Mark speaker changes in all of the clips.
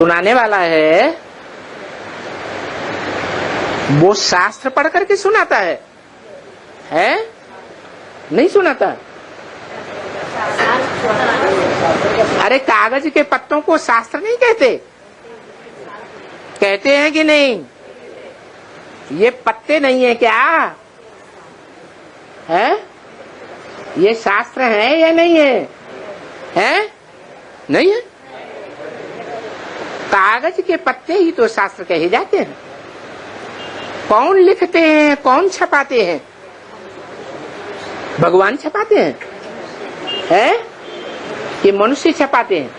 Speaker 1: सुनाने वाला है वो शास्त्र पढ़ करके सुनाता है? नहीं सुनाता। अरे कागज के पत्तों को शास्त्र नहीं कहते? कहते हैं कि नहीं? ये पत्ते नहीं है क्या? है? ये शास्त्र है या नहीं है? है? नहीं है। कागज के पत्ते ही तो शास्त्र कहे जाते हैं। कौन लिखते हैं, कौन छपाते हैं? भगवान छपाते हैं कि मनुष्य छपाते हैं?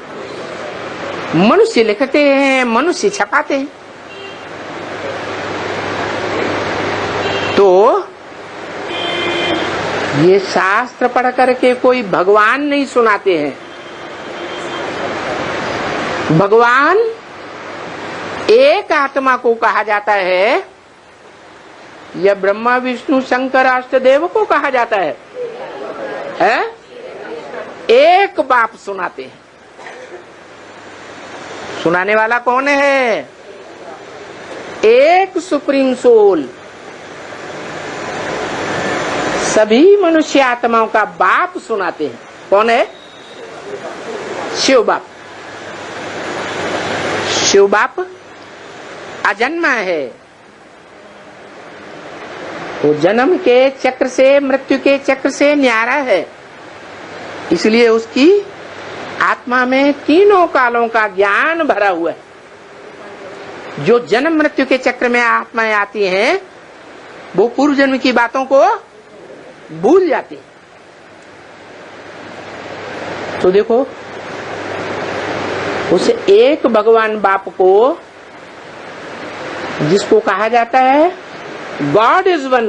Speaker 1: मनुष्य लिखते हैं, मनुष्य छपाते हैं। तो ये शास्त्र पढ़ करके कोई भगवान नहीं सुनाते हैं। भगवान एक आत्मा को कहा जाता है या ब्रह्मा विष्णु शंकर अष्टदेव को कहा जाता है? एक बाप सुनाते हैं। सुनाने वाला कौन है? एक सुप्रीम सोल, सभी मनुष्य आत्माओं का बाप सुनाते हैं। कौन है? शिव बाप। शिव बाप अजन्मा है। वो जन्म के चक्र से, मृत्यु के चक्र से न्यारा है। इसलिए उसकी आत्मा में तीनों कालों का ज्ञान भरा हुआ है। जो जन्म मृत्यु के चक्र में आत्माएं आती हैं वो पूर्व जन्म की बातों को भूल जाती है। तो देखो, उस एक भगवान बाप को, जिसको कहा जाता है गॉड इज वन,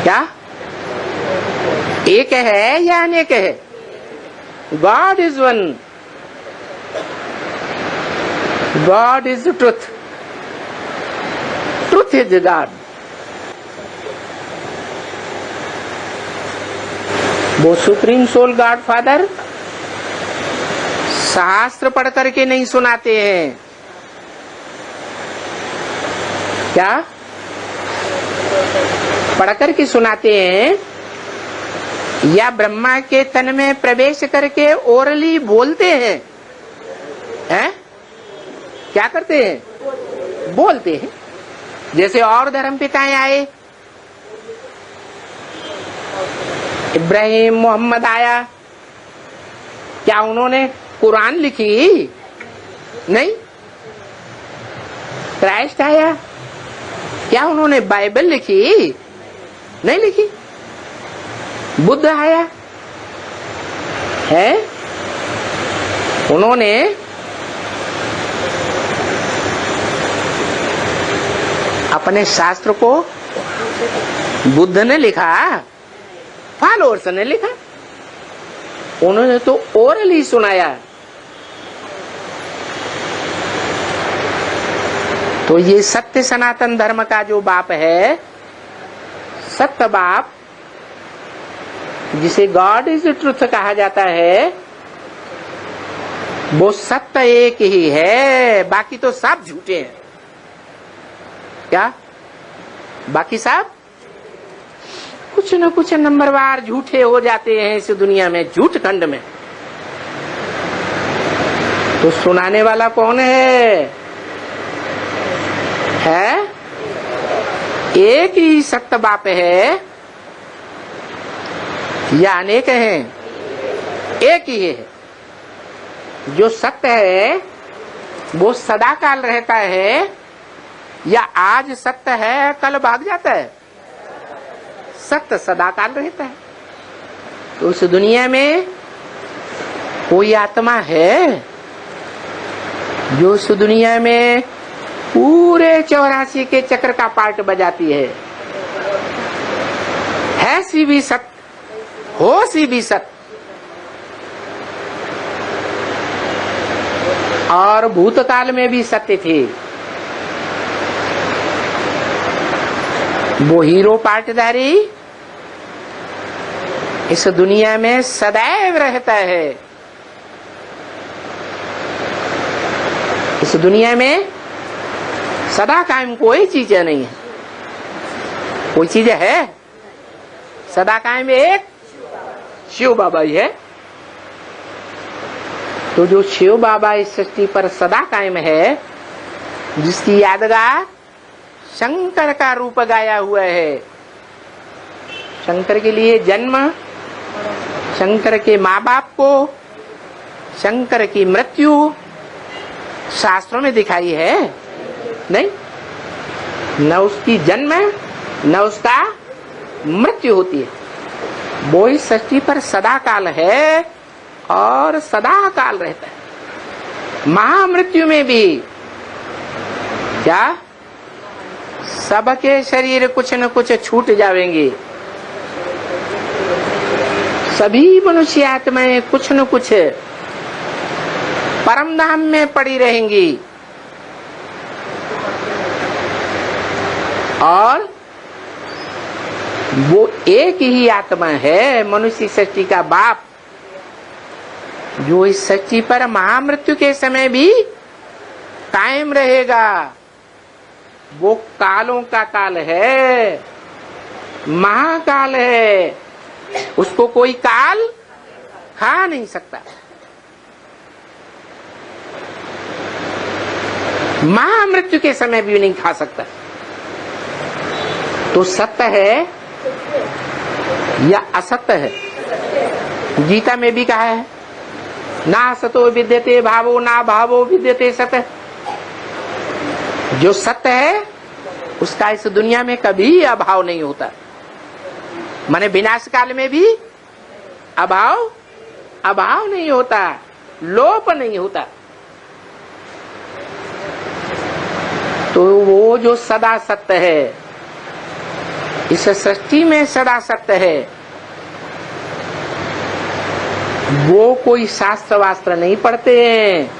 Speaker 1: क्या एक है या अनेक है? God is one. God is truth. Truth is God. वो सुप्रीम सोल गॉड फादर शास्त्र पढ़ करके नहीं सुनाते हैं। क्या पढ़ करके सुनाते हैं या ब्रह्मा के तन में प्रवेश करके ओरली बोलते हैं? क्या करते हैं? बोलते हैं। जैसे और धर्म पिताएं आए, इब्राहिम मोहम्मद आया, क्या उन्होंने कुरान लिखी? नहीं। क्राइस्ट आया, क्या उन्होंने बाइबल लिखी? नहीं लिखी। बुद्ध आया है, उन्होंने अपने शास्त्र को, बुद्ध ने लिखा, फॉलोअर्स ने लिखा, उन्होंने तो ओरल ही सुनाया। तो ये सत्य सनातन धर्म का जो बाप है, सत्य बाप, जिसे गॉड इज ट्रुथ कहा जाता है, वो सत्य एक ही है। बाकी तो सब झूठे हैं। क्या? बाकी सब कुछ न कुछ नंबरवार झूठे हो जाते हैं इस दुनिया में, झूठ खंड में। तो सुनाने वाला कौन है? एक ही सत्य बाप है या अनेक हैं? एक ही है। जो सत्य है वो सदा काल रहता है या आज सत्य है कल भाग जाता है? सत्य सदा काल रहता है। तो उस दुनिया में कोई आत्मा है जो उस दुनिया में पूरे 84 के चक्र का पार्ट बजाती है सी भी सत्य, हो सी भी सत्य, और भूतकाल में भी सत्य थे। वो हीरो पार्टदारी इस दुनिया में सदैव रहता है। इस दुनिया में सदा कायम कोई चीज नहीं है। कोई चीज है सदा कायम एक शिव बाबा ही है। तो जो शिव बाबा इस सृष्टि पर सदा कायम है, जिसकी यादगार शंकर का रूप गाया हुआ है। शंकर के लिए जन्म, शंकर के माँ बाप को, शंकर की मृत्यु शास्त्रों में दिखाई है नहीं। न उसकी जन्म न उसका मृत्यु होती है। वो इस सृष्टि पर सदा काल है और सदा काल रहता है। महामृत्यु में भी क्या सबके शरीर कुछ न कुछ छूट जाएंगे। सभी मनुष्य आत्माएं कुछ न कुछ परम धाम में पड़ी रहेंगी और वो एक ही आत्मा है, मनुष्य सृष्टि का बाप, जो इस सृष्टि पर महामृत्यु के समय भी कायम रहेगा। वो कालों का काल है, महाकाल है, उसको कोई काल खा नहीं सकता। महामृत्यु के समय भी नहीं खा सकता। तो सत्य है या असत्य है? गीता में भी कहा है, ना सतो विद्यते भावो ना भावो विद्यते सत्य। जो सत्य है उसका इस दुनिया में कभी अभाव नहीं होता। माने विनाश काल में भी अभाव नहीं होता, लोप नहीं होता। तो वो जो सदा सत्य है, इस सृष्टि में सदा सत्य है, वो कोई शास्त्र वास्त्र नहीं पढ़ते हैं।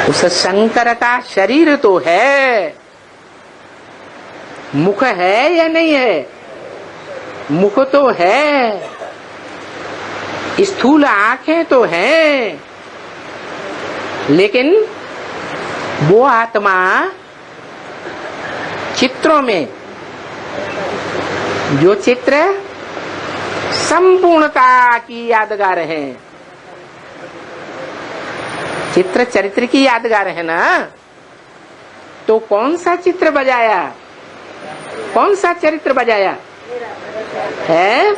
Speaker 1: उस शंकर का शरीर तो है, मुख है या नहीं है? मुख तो है, स्थूल आंखें तो हैं, लेकिन वो आत्मा चित्रों में, जो चित्र संपूर्णता की यादगार है, चित्र चरित्र की यादगार है ना। तो कौन सा चित्र बजाया, कौन सा चरित्र बजाया है?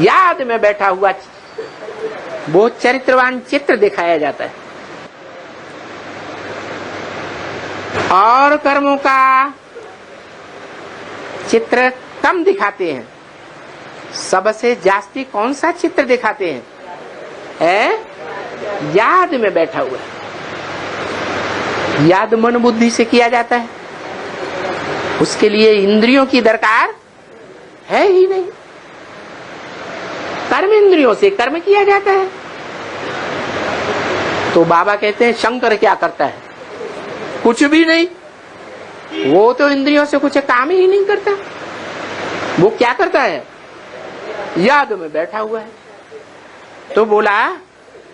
Speaker 1: याद में बैठा हुआ वो चरित्रवान चित्र दिखाया जाता है। और कर्मों का चित्र कम दिखाते हैं। सबसे जास्ती कौन सा चित्र दिखाते हैं? याद में बैठा हुआ है। याद मन बुद्धि से किया जाता है, उसके लिए इंद्रियों की दरकार है ही नहीं। कर्म इंद्रियों से कर्म किया जाता है। तो बाबा कहते हैं शंकर क्या करता है? कुछ भी नहीं। वो तो इंद्रियों से कुछ काम ही नहीं करता। वो क्या करता है? याद में बैठा हुआ है। तो बोला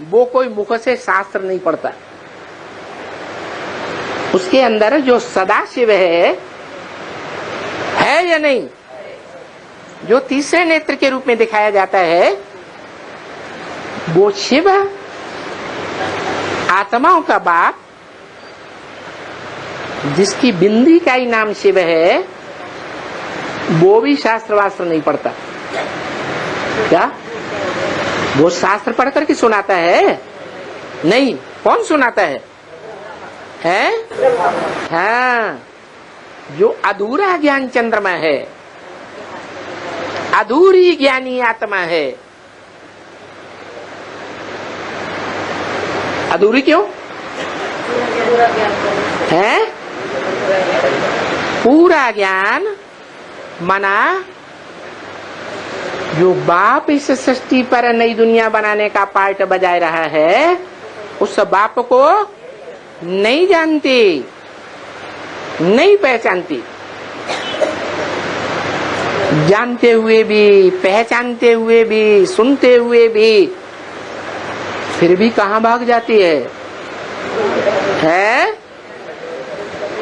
Speaker 1: वो कोई मुख से शास्त्र नहीं पढ़ता। उसके अंदर जो सदाशिव है या नहीं? जो तीसरे नेत्र के रूप में दिखाया जाता है, वो शिव आत्माओं का बाप, जिसकी बिंदी का ही नाम शिव है, वो भी शास्त्र वास्त्र नहीं पढ़ता। क्या वो शास्त्र पढ़ करके सुनाता है? नहीं। कौन सुनाता है? हाँ, जो अधूरा ज्ञान चंद्रमा है, अधूरी ज्ञानी आत्मा है। अधूरी क्यों है? पूरा ज्ञान मना जो बाप इस सृष्टि पर नई दुनिया बनाने का पार्ट बजा रहा है, उस बाप को नहीं जानती, नहीं पहचानती। जानते हुए भी, पहचानते हुए भी, सुनते हुए भी फिर भी कहाँ भाग जाती है?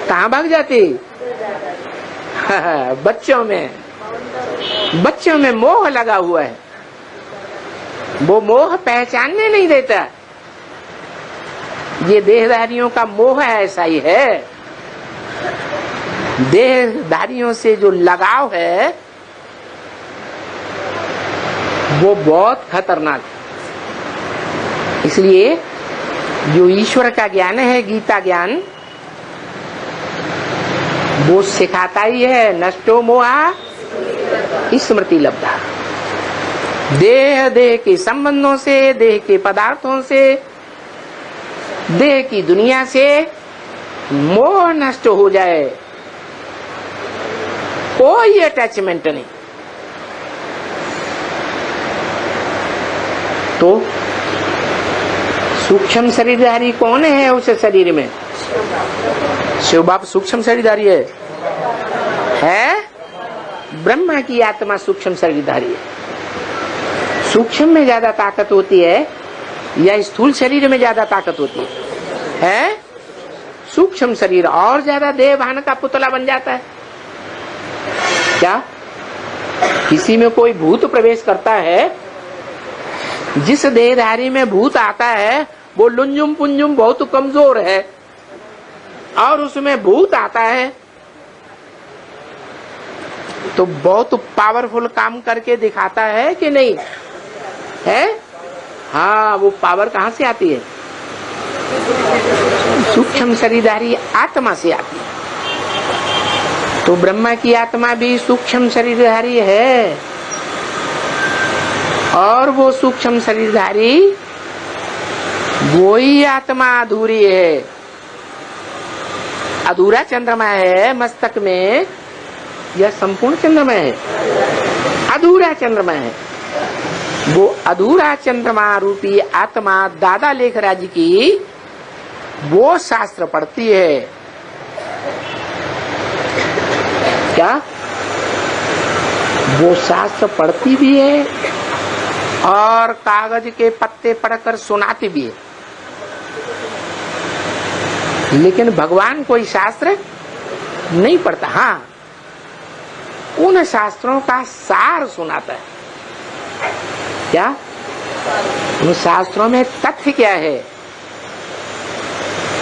Speaker 1: कहाँ भाग जाती? बच्चों में मोह लगा हुआ है। वो मोह पहचानने नहीं देता। ये देहधारियों का मोह ऐसा ही है। देहधारियों से जो लगाव है वो बहुत खतरनाक है। इसलिए जो ईश्वर का ज्ञान है, गीता ज्ञान, वो सिखाता ही है नष्टो मोहा स्मृति लब्धा। देह के संबंधों से, देह के पदार्थों से, देह की दुनिया से मोह नष्ट हो जाए, कोई अटैचमेंट नहीं, तो सूक्ष्म शरीरधारी कौन है उस शरीर में? शिव बाप सूक्ष्म शरीरधारी है। ब्रह्मा की आत्मा सूक्ष्म शरीरधारी है। सूक्ष्म में ज्यादा ताकत होती है या स्थूल शरीर में ज्यादा ताकत होती है? सूक्ष्म शरीर और ज्यादा देह भान का पुतला बन जाता है। क्या किसी में कोई भूत प्रवेश करता है? जिस देहधारी में भूत आता है वो लुंजुम पुंजुम बहुत कमजोर है और उसमें भूत आता है तो बहुत पावरफुल काम करके दिखाता है कि नहीं है? हाँ, वो पावर कहाँ से आती है? सूक्ष्म शरीरधारी आत्मा से आती है। तो ब्रह्मा की आत्मा भी सूक्ष्म शरीरधारी है और वो सूक्ष्म शरीरधारी वही आत्मा अधूरी है। अधूरा चंद्रमा है मस्तक में या संपूर्ण चंद्रमा है? अधूरा चंद्रमा है। वो अधूरा चंद्रमा रूपी आत्मा दादा लेखराज की वो शास्त्र पढ़ती है। क्या वो शास्त्र पढ़ती भी है और कागज के पत्ते पढ़कर सुनाती भी है। लेकिन भगवान कोई शास्त्र नहीं पढ़ता। हाँ, उन शास्त्रों का सार सुनाता है। क्या उन शास्त्रों में तथ्य क्या है?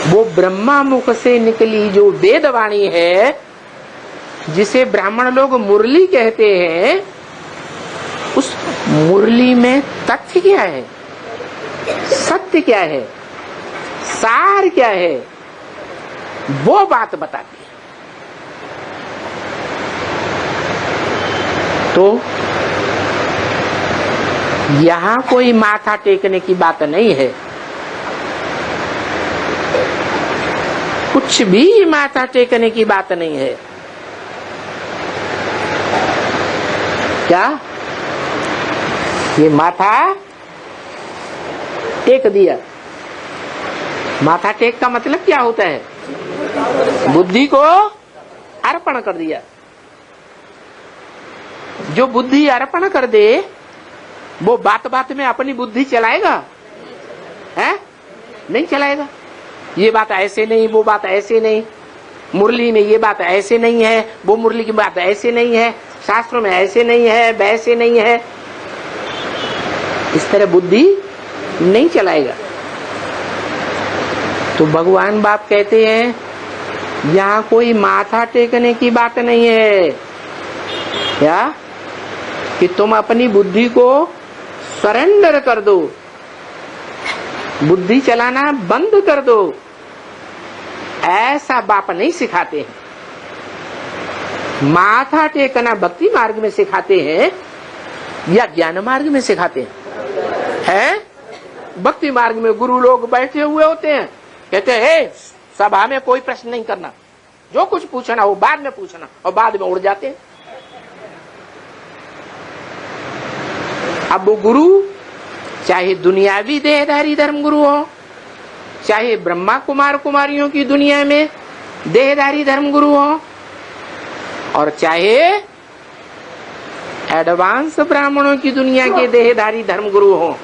Speaker 1: वो ब्रह्मा मुख से निकली जो वेदवाणी है, जिसे ब्राह्मण लोग मुरली कहते हैं, उस मुरली में तथ्य क्या है, सत्य क्या है, सार क्या है, वो बात बताती है। तो यहाँ कोई माथा टेकने की बात नहीं है। कुछ भी माथा टेकने की बात नहीं है। क्या ये माथा टेक दिया? माथा टेक का मतलब क्या होता है? बुद्धि को अर्पण कर दिया। जो बुद्धि अर्पण कर दे वो बात बात में अपनी बुद्धि चलाएगा? है? नहीं चलाएगा। ये बात ऐसे नहीं, वो बात ऐसे नहीं, मुरली में ये बात ऐसे नहीं है, वो मुरली की बात ऐसे नहीं है, शास्त्रों में ऐसे नहीं है, वैसे नहीं है। इस तरह बुद्धि नहीं चलाएगा। तो भगवान बाप कहते हैं यहाँ कोई माथा टेकने की बात नहीं है। क्या कि तुम अपनी बुद्धि को सरेंडर कर दो, बुद्धि चलाना बंद कर दो, ऐसा बाप नहीं सिखाते हैं। माथा टेकना भक्ति मार्ग में सिखाते हैं या ज्ञान मार्ग में सिखाते हैं? भक्ति मार्ग में गुरु लोग बैठे हुए होते हैं, कहते हैं सभा में कोई प्रश्न नहीं करना, जो कुछ पूछना हो बाद में पूछना, और बाद में उड़ जाते हैं। अब वो गुरु चाहे दुनियावी देहधारी धर्म गुरु हो, चाहे ब्रह्मा कुमार कुमारियों की दुनिया में देहधारी धर्म गुरु हो, और चाहे एडवांस ब्राह्मणों की दुनिया के देहधारी धर्म गुरु हो,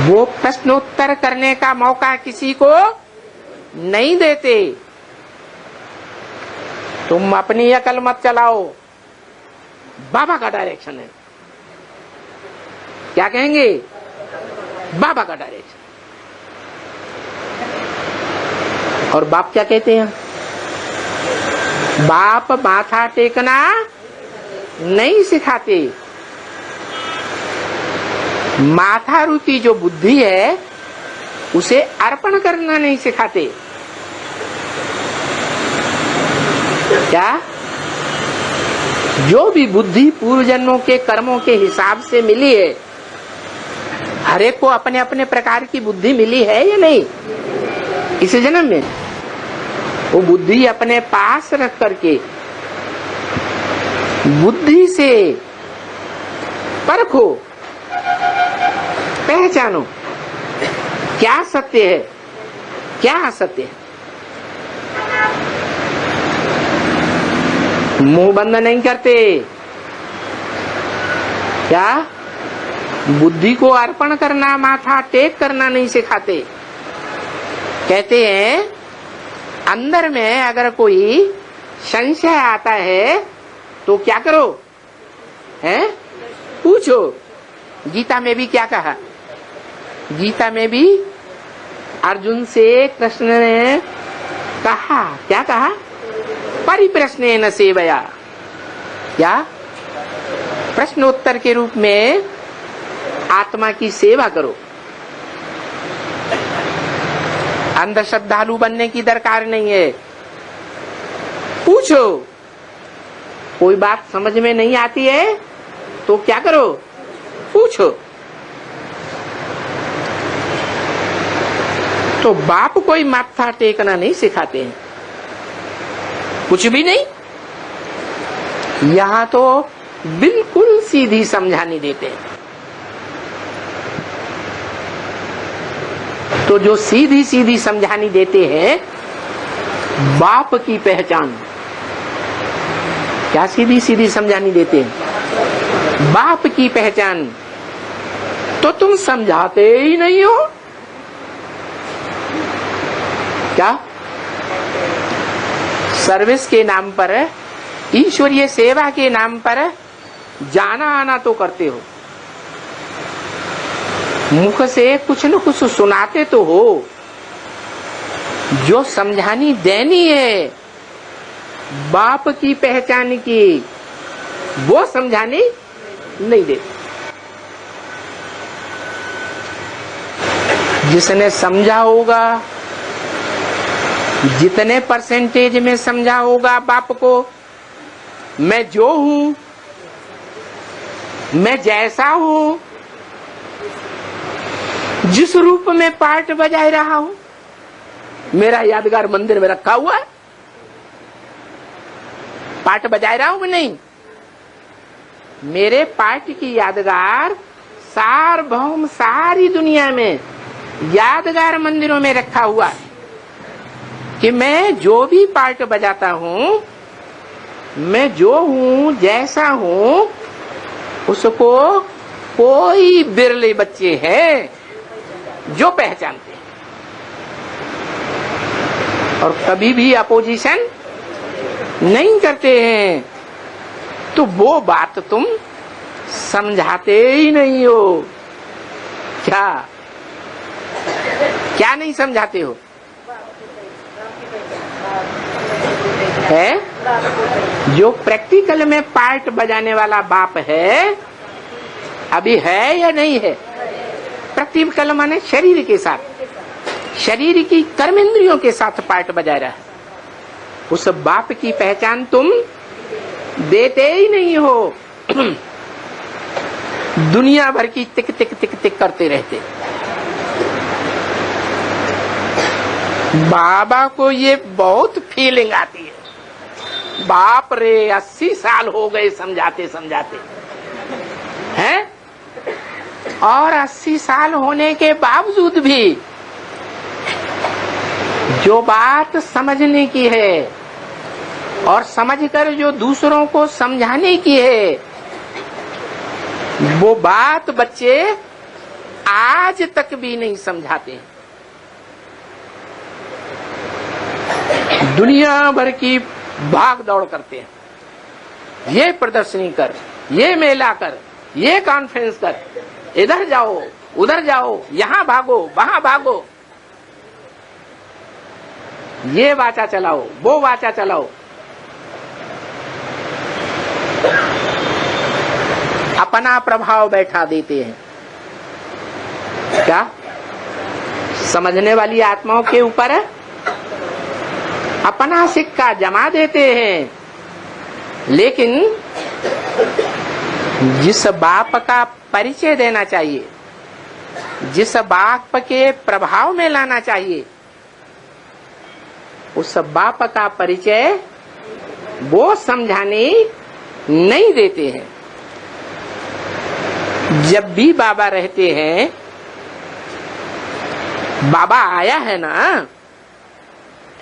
Speaker 1: वो प्रश्नोत्तर करने का मौका किसी को नहीं देते। तुम अपनी अकल मत चलाओ, बाबा का डायरेक्शन है। क्या कहेंगे? बाबा का डायरेक्शन। और बाप क्या कहते हैं? बाप माथा टेकना नहीं सिखाते, माथा रूपी जो बुद्धि है उसे अर्पण करना नहीं सिखाते। क्या? जो भी बुद्धि पूर्व जन्मों के कर्मों के हिसाब से मिली है, हर एक को अपने अपने प्रकार की बुद्धि मिली है या नहीं? इस जन्म में वो बुद्धि अपने पास रख करके बुद्धि से परखो, पहचानो क्या सत्य है, क्या असत्य है। मुंह बंद नहीं करते। क्या? बुद्धि को अर्पण करना, माथा टेक करना नहीं सिखाते। कहते हैं अंदर में अगर कोई संशय आता है तो क्या करो? हैं? पूछो। गीता में भी क्या कहा? गीता में भी अर्जुन से कृष्ण ने कहा, क्या कहा? परिप्रश्नेन सेवया। क्या? प्रश्नोत्तर के रूप में आत्मा की सेवा करो। अंध श्रद्धालु बनने की दरकार नहीं है। पूछो। कोई बात समझ में नहीं आती है तो क्या करो? पूछो। तो बाप कोई माथा टेकना नहीं सिखाते हैं, कुछ भी नहीं। यहां तो बिल्कुल सीधी समझानी देते हैं। तो जो सीधी सीधी समझानी देते हैं, बाप की पहचान। क्या सीधी सीधी समझानी देते हैं? बाप की पहचान। तो तुम समझाते ही नहीं हो। क्या? सर्विस के नाम पर, ईश्वरीय सेवा के नाम पर जाना आना तो करते हो, मुख से कुछ न कुछ सुनाते तो हो। जो समझानी देनी है बाप की पहचान की, वो समझानी नहीं देते। जिसने समझा होगा, जितने परसेंटेज में समझा होगा बाप को, मैं जो हूं, मैं जैसा हूं, जिस रूप में पार्ट बजाए रहा हूं, मेरा यादगार मंदिर में रखा हुआ है। पार्ट बजाए रहा हूं कि नहीं? मेरे पार्ट की यादगार सार्वभौम सारी दुनिया में यादगार मंदिरों में रखा हुआ है कि मैं जो भी पार्ट बजाता हूं, मैं जो हूं, जैसा हूं, उसको कोई बिरले बच्चे हैं जो पहचानते हैं और कभी भी अपोजिशन नहीं करते हैं। तो वो बात तुम समझाते ही नहीं हो। क्या? क्या नहीं समझाते हो? है जो प्रैक्टिकल में पार्ट बजाने वाला बाप है, अभी है या नहीं है? प्रैक्टिकल माने शरीर के साथ, शरीर की कर्मेंद्रियों के साथ पार्ट बजा रहा है। उस बाप की पहचान तुम देते ही नहीं हो। दुनिया भर की टिक टिक टिक टिक करते रहते। बाबा को ये बहुत फीलिंग आती है, बाप रे 80 साल हो गए समझाते समझाते हैं, और 80 साल होने के बावजूद भी जो बात समझने की है और समझकर जो दूसरों को समझाने की है, वो बात बच्चे आज तक भी नहीं समझाते हैं। दुनिया भर की भाग दौड़ करते हैं, ये प्रदर्शनी कर, ये मेला कर, ये कॉन्फ्रेंस कर, इधर जाओ उधर जाओ, यहां भागो वहां भागो, ये वाचा चलाओ वो वाचा चलाओ। अपना प्रभाव बैठा देते हैं। क्या समझने वाली आत्माओं के ऊपर अपना सिक्का जमा देते हैं, लेकिन जिस बाप का परिचय देना चाहिए, जिस बाप के प्रभाव में लाना चाहिए, उस बाप का परिचय वो समझाने नहीं देते हैं। जब भी बाबा रहते हैं, बाबा आया है ना,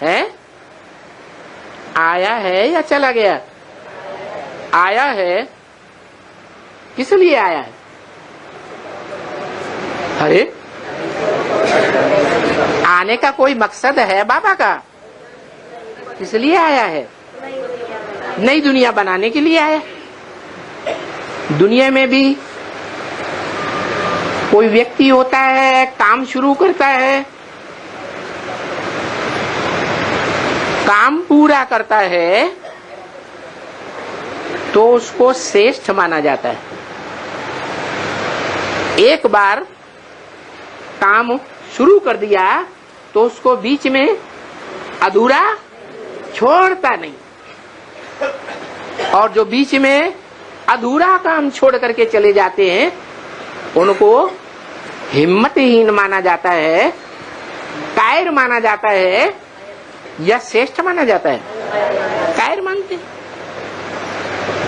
Speaker 1: है आया है या चला गया? आया है। किस लिए आया है? अरे आने का कोई मकसद है बाबा का? किस लिए आया है? नई दुनिया बनाने के लिए आया। दुनिया में भी कोई व्यक्ति होता है, काम शुरू करता है, काम पूरा करता है, तो उसको श्रेष्ठ माना जाता है। एक बार काम शुरू कर दिया तो उसको बीच में अधूरा छोड़ता नहीं, और जो बीच में अधूरा काम छोड़ करके चले जाते हैं उनको हिम्मतहीन माना जाता है, कायर माना जाता है, या श्रेष्ठ माना जाता है? कायर मानते।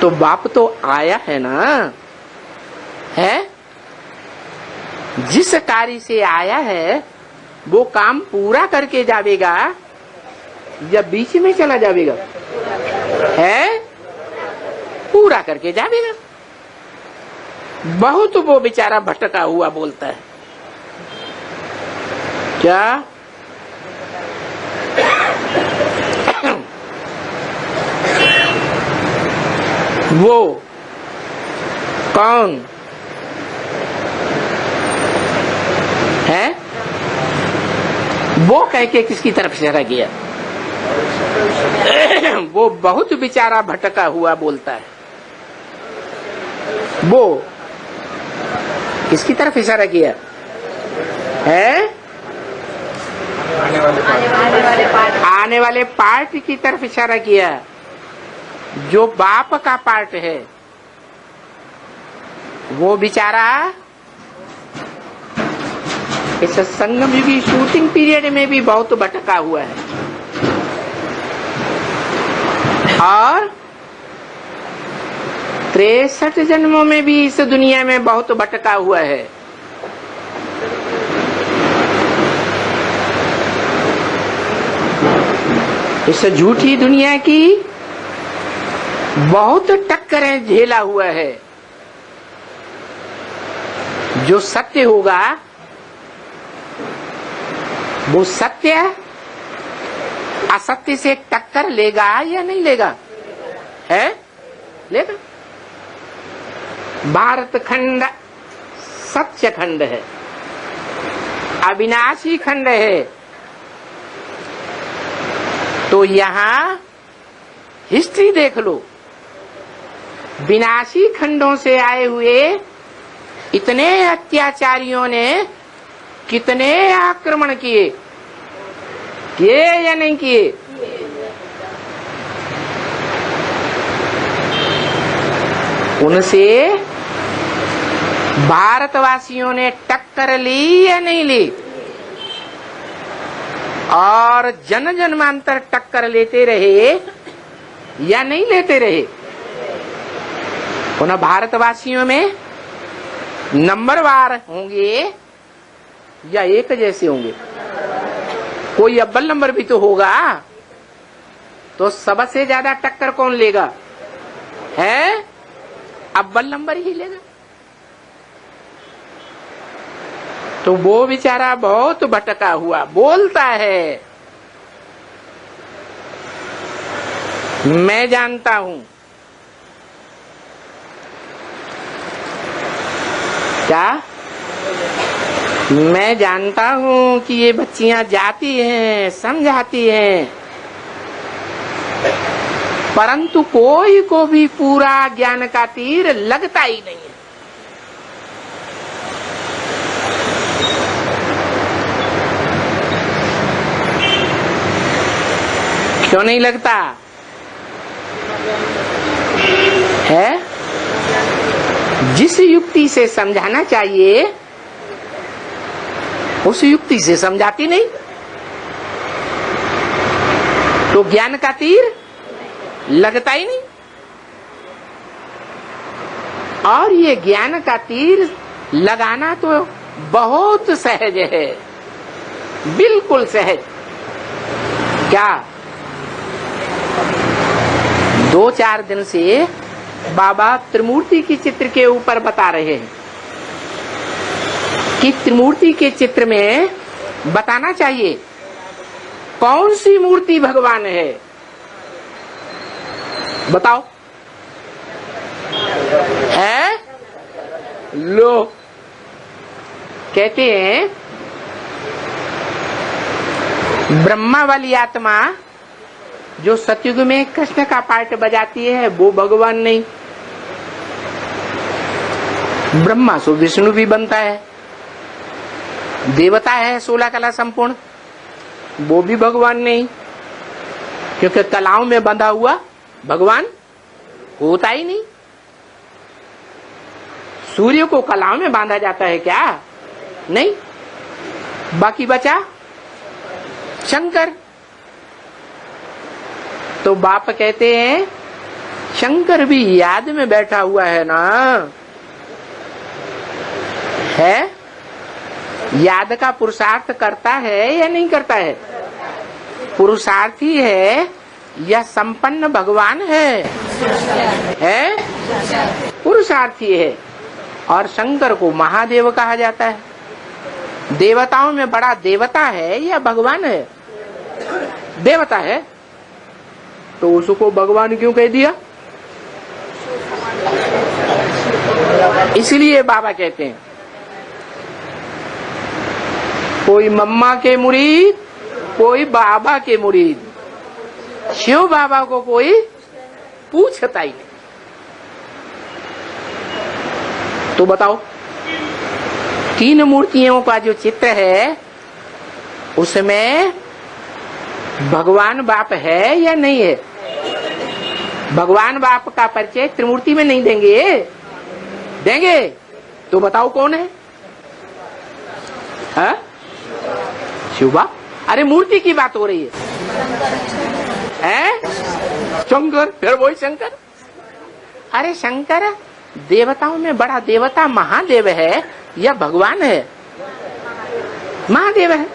Speaker 1: तो बाप तो आया है ना, है जिस कार्य से आया है वो काम पूरा करके जावेगा या बीच में चला जावेगा? है पूरा करके जावेगा। बहुत वो बेचारा भटका हुआ बोलता है। क्या वो कौन है? वो कह के किसकी तरफ इशारा किया? वो बहुत बेचारा भटका हुआ बोलता है। वो किसकी तरफ इशारा किया है? आने वाले पार्ट की तरफ इशारा किया, जो बाप का पार्ट है। वो बेचारा इस संगम युगी शूटिंग पीरियड में भी बहुत भटका हुआ है, और 63 जन्मों में भी इस दुनिया में बहुत भटका हुआ है। इस झूठी दुनिया की बहुत टक्करें झेला हुआ है। जो सत्य होगा वो सत्य असत्य से टक्कर लेगा या नहीं लेगा? है लेगा। भारत खंड सत्य खंड है, अविनाशी खंड है। तो यहाँ हिस्ट्री देख लो, विनाशी खंडों से आए हुए इतने अत्याचारियों ने कितने आक्रमण किए या नहीं किए? उनसे भारतवासियों ने टक्कर ली या नहीं ली? और जन जन्मांतर टक्कर लेते रहे या नहीं लेते रहे? उन भारतवासियों में नंबरवार होंगे या एक जैसे होंगे? कोई अव्वल नंबर भी तो होगा। तो सबसे ज्यादा टक्कर कौन लेगा? है अव्वल नंबर ही लेगा। तो वो बेचारा बहुत भटका हुआ बोलता है, मैं जानता हूं। क्या? मैं जानता हूं कि ये बच्चियां जाती हैं, समझाती हैं, परंतु कोई को भी पूरा ज्ञान का तीर लगता ही नहीं है। क्यों नहीं लगता है? जिस युक्ति से समझाना चाहिए उस युक्ति से समझाती नहीं, तो ज्ञान का तीर लगता ही नहीं। और ये ज्ञान का तीर लगाना तो बहुत सहज है, बिल्कुल सहज। क्या? 2-4 दिन से बाबा त्रिमूर्ति की चित्र के ऊपर बता रहे हैं कि त्रिमूर्ति के चित्र में बताना चाहिए कौन सी मूर्ति भगवान है। बताओ। है? लो, कहते हैं ब्रह्मा वाली आत्मा जो सतयुग में कृष्ण का पार्ट बजाती है वो भगवान नहीं। ब्रह्मा सो विष्णु भी बनता है, देवता है 16 कला संपूर्ण, वो भी भगवान नहीं, क्योंकि कलाओं में बंधा हुआ भगवान होता ही नहीं। सूर्य को कलाओं में बांधा जाता है क्या? नहीं। बाकी बचा शंकर। तो बाप कहते हैं शंकर भी याद में बैठा हुआ है ना। है? याद का पुरुषार्थ करता है या नहीं करता है? पुरुषार्थी है या संपन्न भगवान है? है? पुरुषार्थी है। और शंकर को महादेव कहा जाता है। देवताओं में बड़ा देवता है या भगवान है? देवता है, तो उसको भगवान क्यों कह दिया? इसलिए बाबा कहते हैं कोई मम्मा के मुरीद, कोई बाबा के मुरीद, शिव बाबा को कोई पूछता ही नहीं। तो बताओ, 3 मूर्तियों का जो चित्र है उसमें भगवान बाप है या नहीं है? भगवान बाप का परिचय त्रिमूर्ति में नहीं देंगे? देंगे। तो बताओ कौन है? हा? शिव बाप। अरे मूर्ति की बात हो रही है? शंकर, फिर वही शंकर। अरे शंकर देवताओं में बड़ा देवता महादेव है या भगवान है? महादेव है।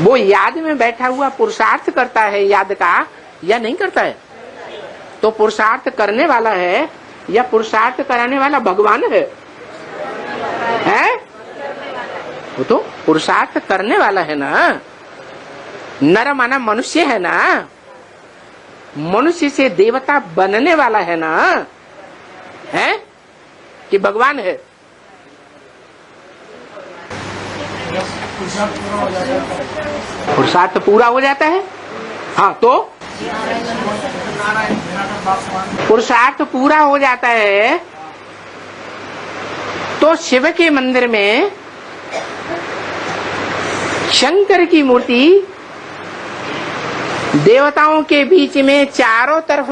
Speaker 1: वो याद में बैठा हुआ पुरुषार्थ करता है याद का या नहीं करता है? तो पुरुषार्थ करने वाला है या पुरुषार्थ कराने वाला भगवान है? वो तो पुरुषार्थ करने वाला है ना। नर माना मनुष्य है ना, मनुष्य से देवता बनने वाला है ना। है कि भगवान है? पुरुषार्थ पूरा हो जाता है। हाँ, तो पुरुषार्थ पूरा हो जाता है तो शिव के मंदिर में शंकर की मूर्ति देवताओं के बीच में चारों तरफ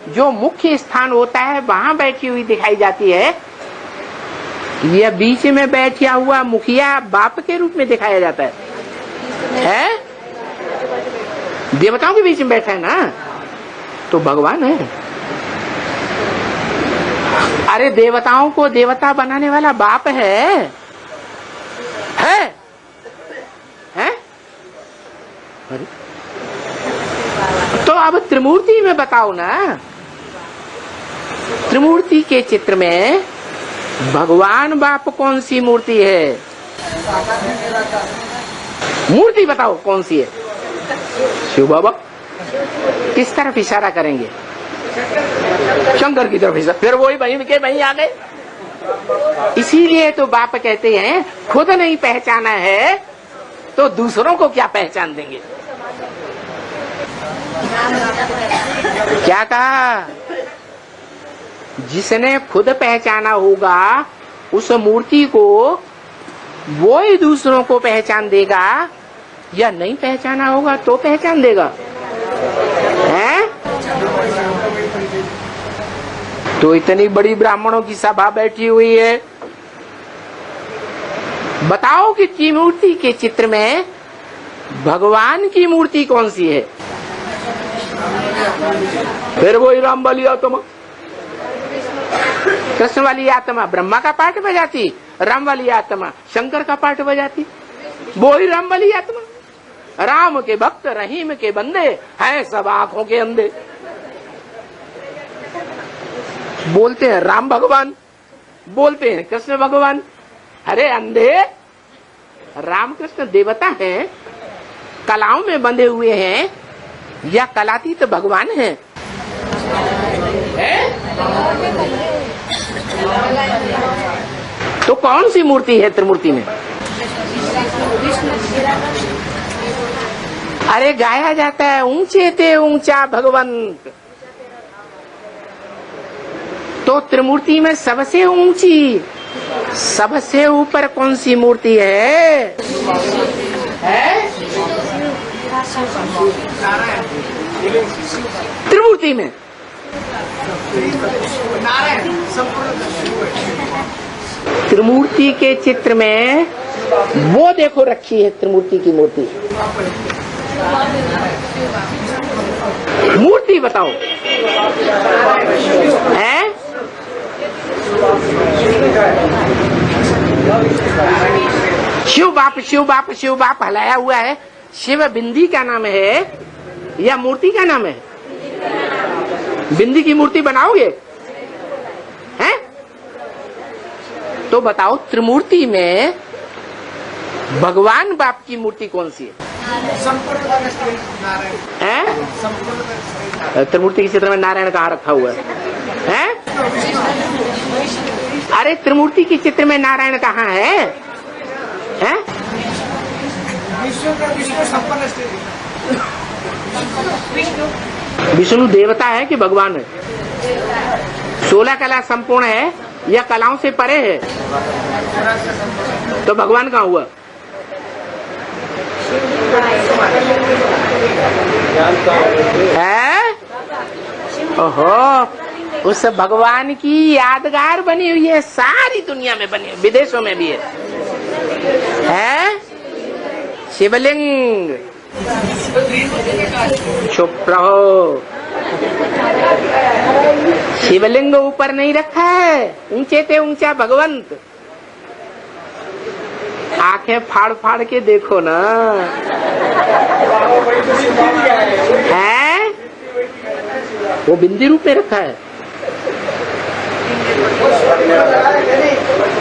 Speaker 1: जो मुख्य स्थान होता है वहां बैठी हुई दिखाई जाती है। यह बीच में बैठा हुआ मुखिया बाप के रूप में दिखाया जाता है? देवताओं के बीच में बैठा है ना, तो भगवान है। अरे देवताओं को देवता बनाने वाला बाप है? अरे तो अब त्रिमूर्ति में बताओ ना। त्रिमूर्ति के चित्र में भगवान बाप कौन सी मूर्ति है? मूर्ति बताओ कौन सी है? शिव बाबा। किस तरफ इशारा करेंगे? शंकर की तरफ इशारा। फिर वही वहीं के वहीं आ गए। इसीलिए तो बाप कहते हैं खुद नहीं पहचाना है तो दूसरों को क्या पहचान देंगे। क्या कहा? जिसने खुद पहचाना होगा उस मूर्ति को वो ही दूसरों को पहचान देगा, या नहीं पहचाना होगा तो पहचान देगा है? तो इतनी बड़ी ब्राह्मणों की सभा बैठी हुई है, बताओ कि त्रिमूर्ति के चित्र में भगवान की मूर्ति कौन सी है? फिर वही राम वाली आत्मा, कृष्ण वाली आत्मा ब्रह्मा का पाठ बजाती, राम वाली आत्मा शंकर का पाठ बजाती। वो ही राम वाली आत्मा। राम के भक्त रहीम के बंदे हैं सब आंखों के अंधे। बोलते हैं राम भगवान, बोलते हैं कृष्ण भगवान। अरे अंधे, राम कृष्ण देवता हैं, कलाओं में बंधे हुए हैं, या कलातीत तो भगवान हैं? तो कौन सी मूर्ति है त्रिमूर्ति में? अरे गाया जाता है ऊंचे ते ऊंचा भगवंत। तो त्रिमूर्ति में सबसे ऊंची, सबसे ऊपर कौन सी मूर्ति है? त्रिमूर्ति में त्रिमूर्ति के चित्र में वो देखो रखी है त्रिमूर्ति की मूर्ति। मूर्ति बताओ है? शिव बाप शिव बाप शिव बाप हलाया हुआ है। शिव बिंदी का नाम है या मूर्ति का नाम है? बिंदी की मूर्ति बनाओगे हैं? तो बताओ त्रिमूर्ति में भगवान बाप की मूर्ति कौन सी है? त्रिमूर्ति के चित्र में नारायण कहाँ रखा हुआ है? अरे त्रिमूर्ति के चित्र में नारायण कहाँ है? विष्णु देवता है कि भगवान है? 16 कला संपूर्ण है या कलाओं से परे है? तो भगवान कहाँ हुआ? है? ओहो, उस भगवान की यादगार बनी हुई है, सारी दुनिया में बनी है, विदेशों में भी है? शिवलिंग। चुप रहो, शिवलिंग ऊपर नहीं रखा है, ऊंचे ते ऊंचा भगवंत। आंखें फाड़ फाड़ के देखो ना, है? वो बिंदी रूप में रखा है।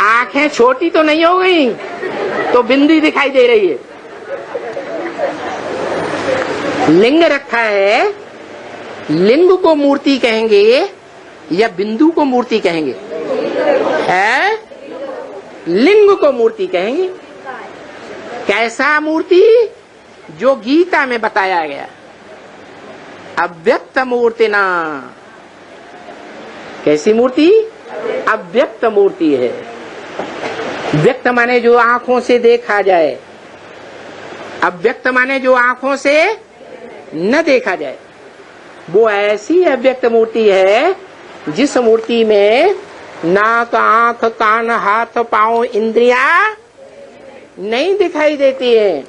Speaker 1: आंखें छोटी तो नहीं हो गई तो बिंदी दिखाई दे रही है। लिंग रखा है, लिंग को मूर्ति कहेंगे या बिंदु को मूर्ति कहेंगे? है? लिंग को मूर्ति कहेंगे। कैसा मूर्ति? जो गीता में बताया गया, अव्यक्त मूर्तिना। कैसी मूर्ति? अव्यक्त मूर्ति है। व्यक्त माने जो आंखों से देखा जाए, अव्यक्त माने जो आंखों से न देखा जाए। वो ऐसी अव्यक्त मूर्ति है जिस मूर्ति में नाक, आंख, कान, हाथ, पांव, इंद्रियां नहीं दिखाई देती है,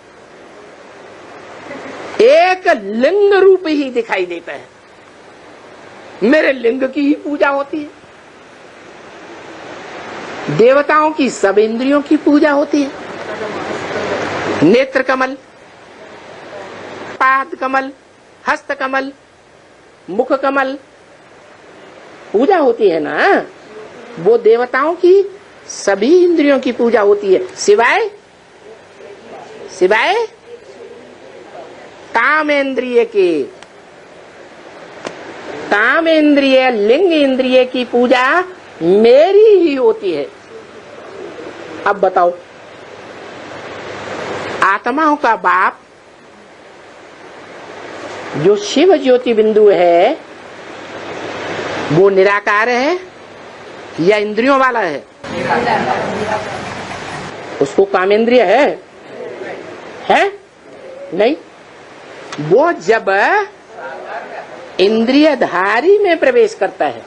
Speaker 1: एक लिंग रूप ही दिखाई देता है। मेरे लिंग की ही पूजा होती है। देवताओं की सब इंद्रियों की पूजा होती है। नेत्र कमल, पाद कमल, हस्त कमल, मुख कमल पूजा होती है ना। वो देवताओं की सभी इंद्रियों की पूजा होती है, सिवाय सिवाय कामेंद्रिय के। कामेंद्रिय लिंग इंद्रिय की पूजा मेरी ही होती है। अब बताओ, आत्माओं का बाप जो शिव ज्योति बिंदु है वो निराकार है या इंद्रियों वाला है? उसको कामेंद्रिय है नहीं। वो जब इंद्रियधारी में प्रवेश करता है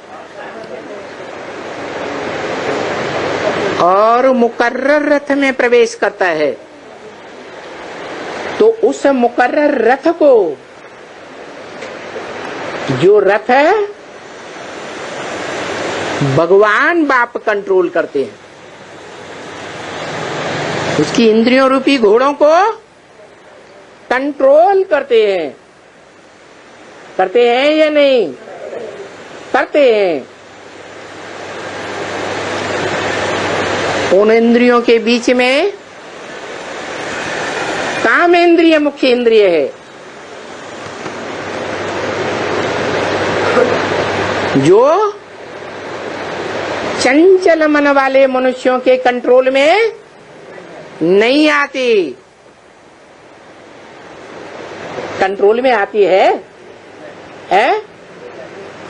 Speaker 1: और मुकर्रर रथ में प्रवेश करता है तो उस मुकर्रर रथ को, जो रथ है, भगवान बाप कंट्रोल करते हैं। उसकी इंद्रियों रूपी घोड़ों को कंट्रोल करते हैं या नहीं करते हैं? उन इंद्रियों के बीच में कामेंद्रिय मुख्य इंद्रिय है, जो चंचल मन वाले मनुष्यों के कंट्रोल में नहीं आती। कंट्रोल में आती है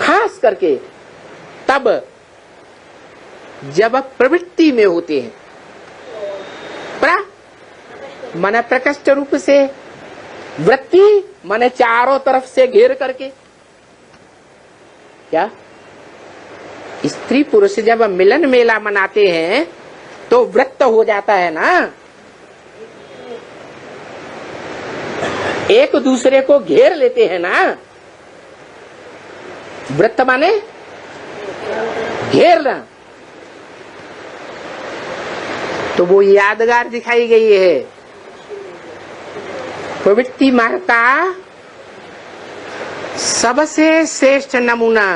Speaker 1: खास करके तब जब प्रवृत्ति में होते हैं। मन प्रकृष्ट रूप से, वृत्ति मन चारों तरफ से घेर करके। क्या स्त्री पुरुष जब मिलन मेला मनाते हैं तो व्रत हो जाता है ना, एक दूसरे को घेर लेते हैं ना। व्रत माने घेरना। तो वो यादगार दिखाई गई है। प्रवृत्ति मार्ग का सबसे श्रेष्ठ नमूना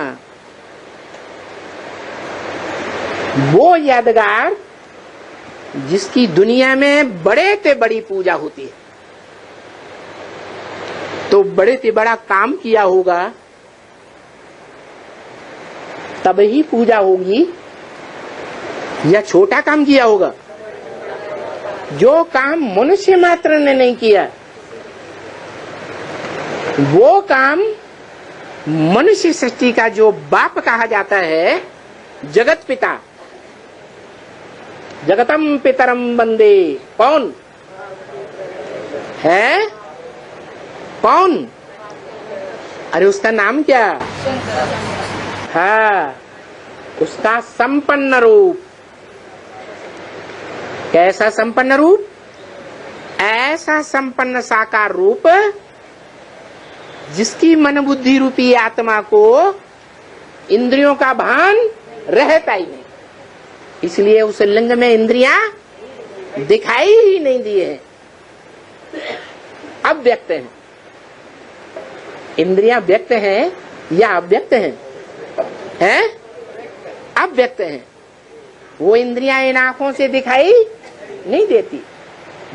Speaker 1: वो यादगार जिसकी दुनिया में बड़े से बड़ी पूजा होती है। तो बड़े से बड़ा काम किया होगा तब ही पूजा होगी या छोटा काम किया होगा? जो काम मनुष्य मात्र ने नहीं किया वो काम मनुष्य सृष्टि का जो बाप कहा जाता है, जगत पिता, जगतम पितरम वंदे, कौन है? कौन? अरे उसका नाम क्या? हाँ, उसका संपन्न रूप। कैसा संपन्न रूप? ऐसा संपन्न साकार रूप जिसकी मन बुद्धि रूपी आत्मा को इंद्रियों का भान रहता ही नहीं। इसलिए उस लिंग में इंद्रियां दिखाई ही नहीं दी है, अब व्यक्त हैं। इंद्रियां व्यक्त हैं या अव्यक्त हैं? हैं? अब व्यक्त हैं। वो इंद्रियां इन आंखों से दिखाई नहीं देती।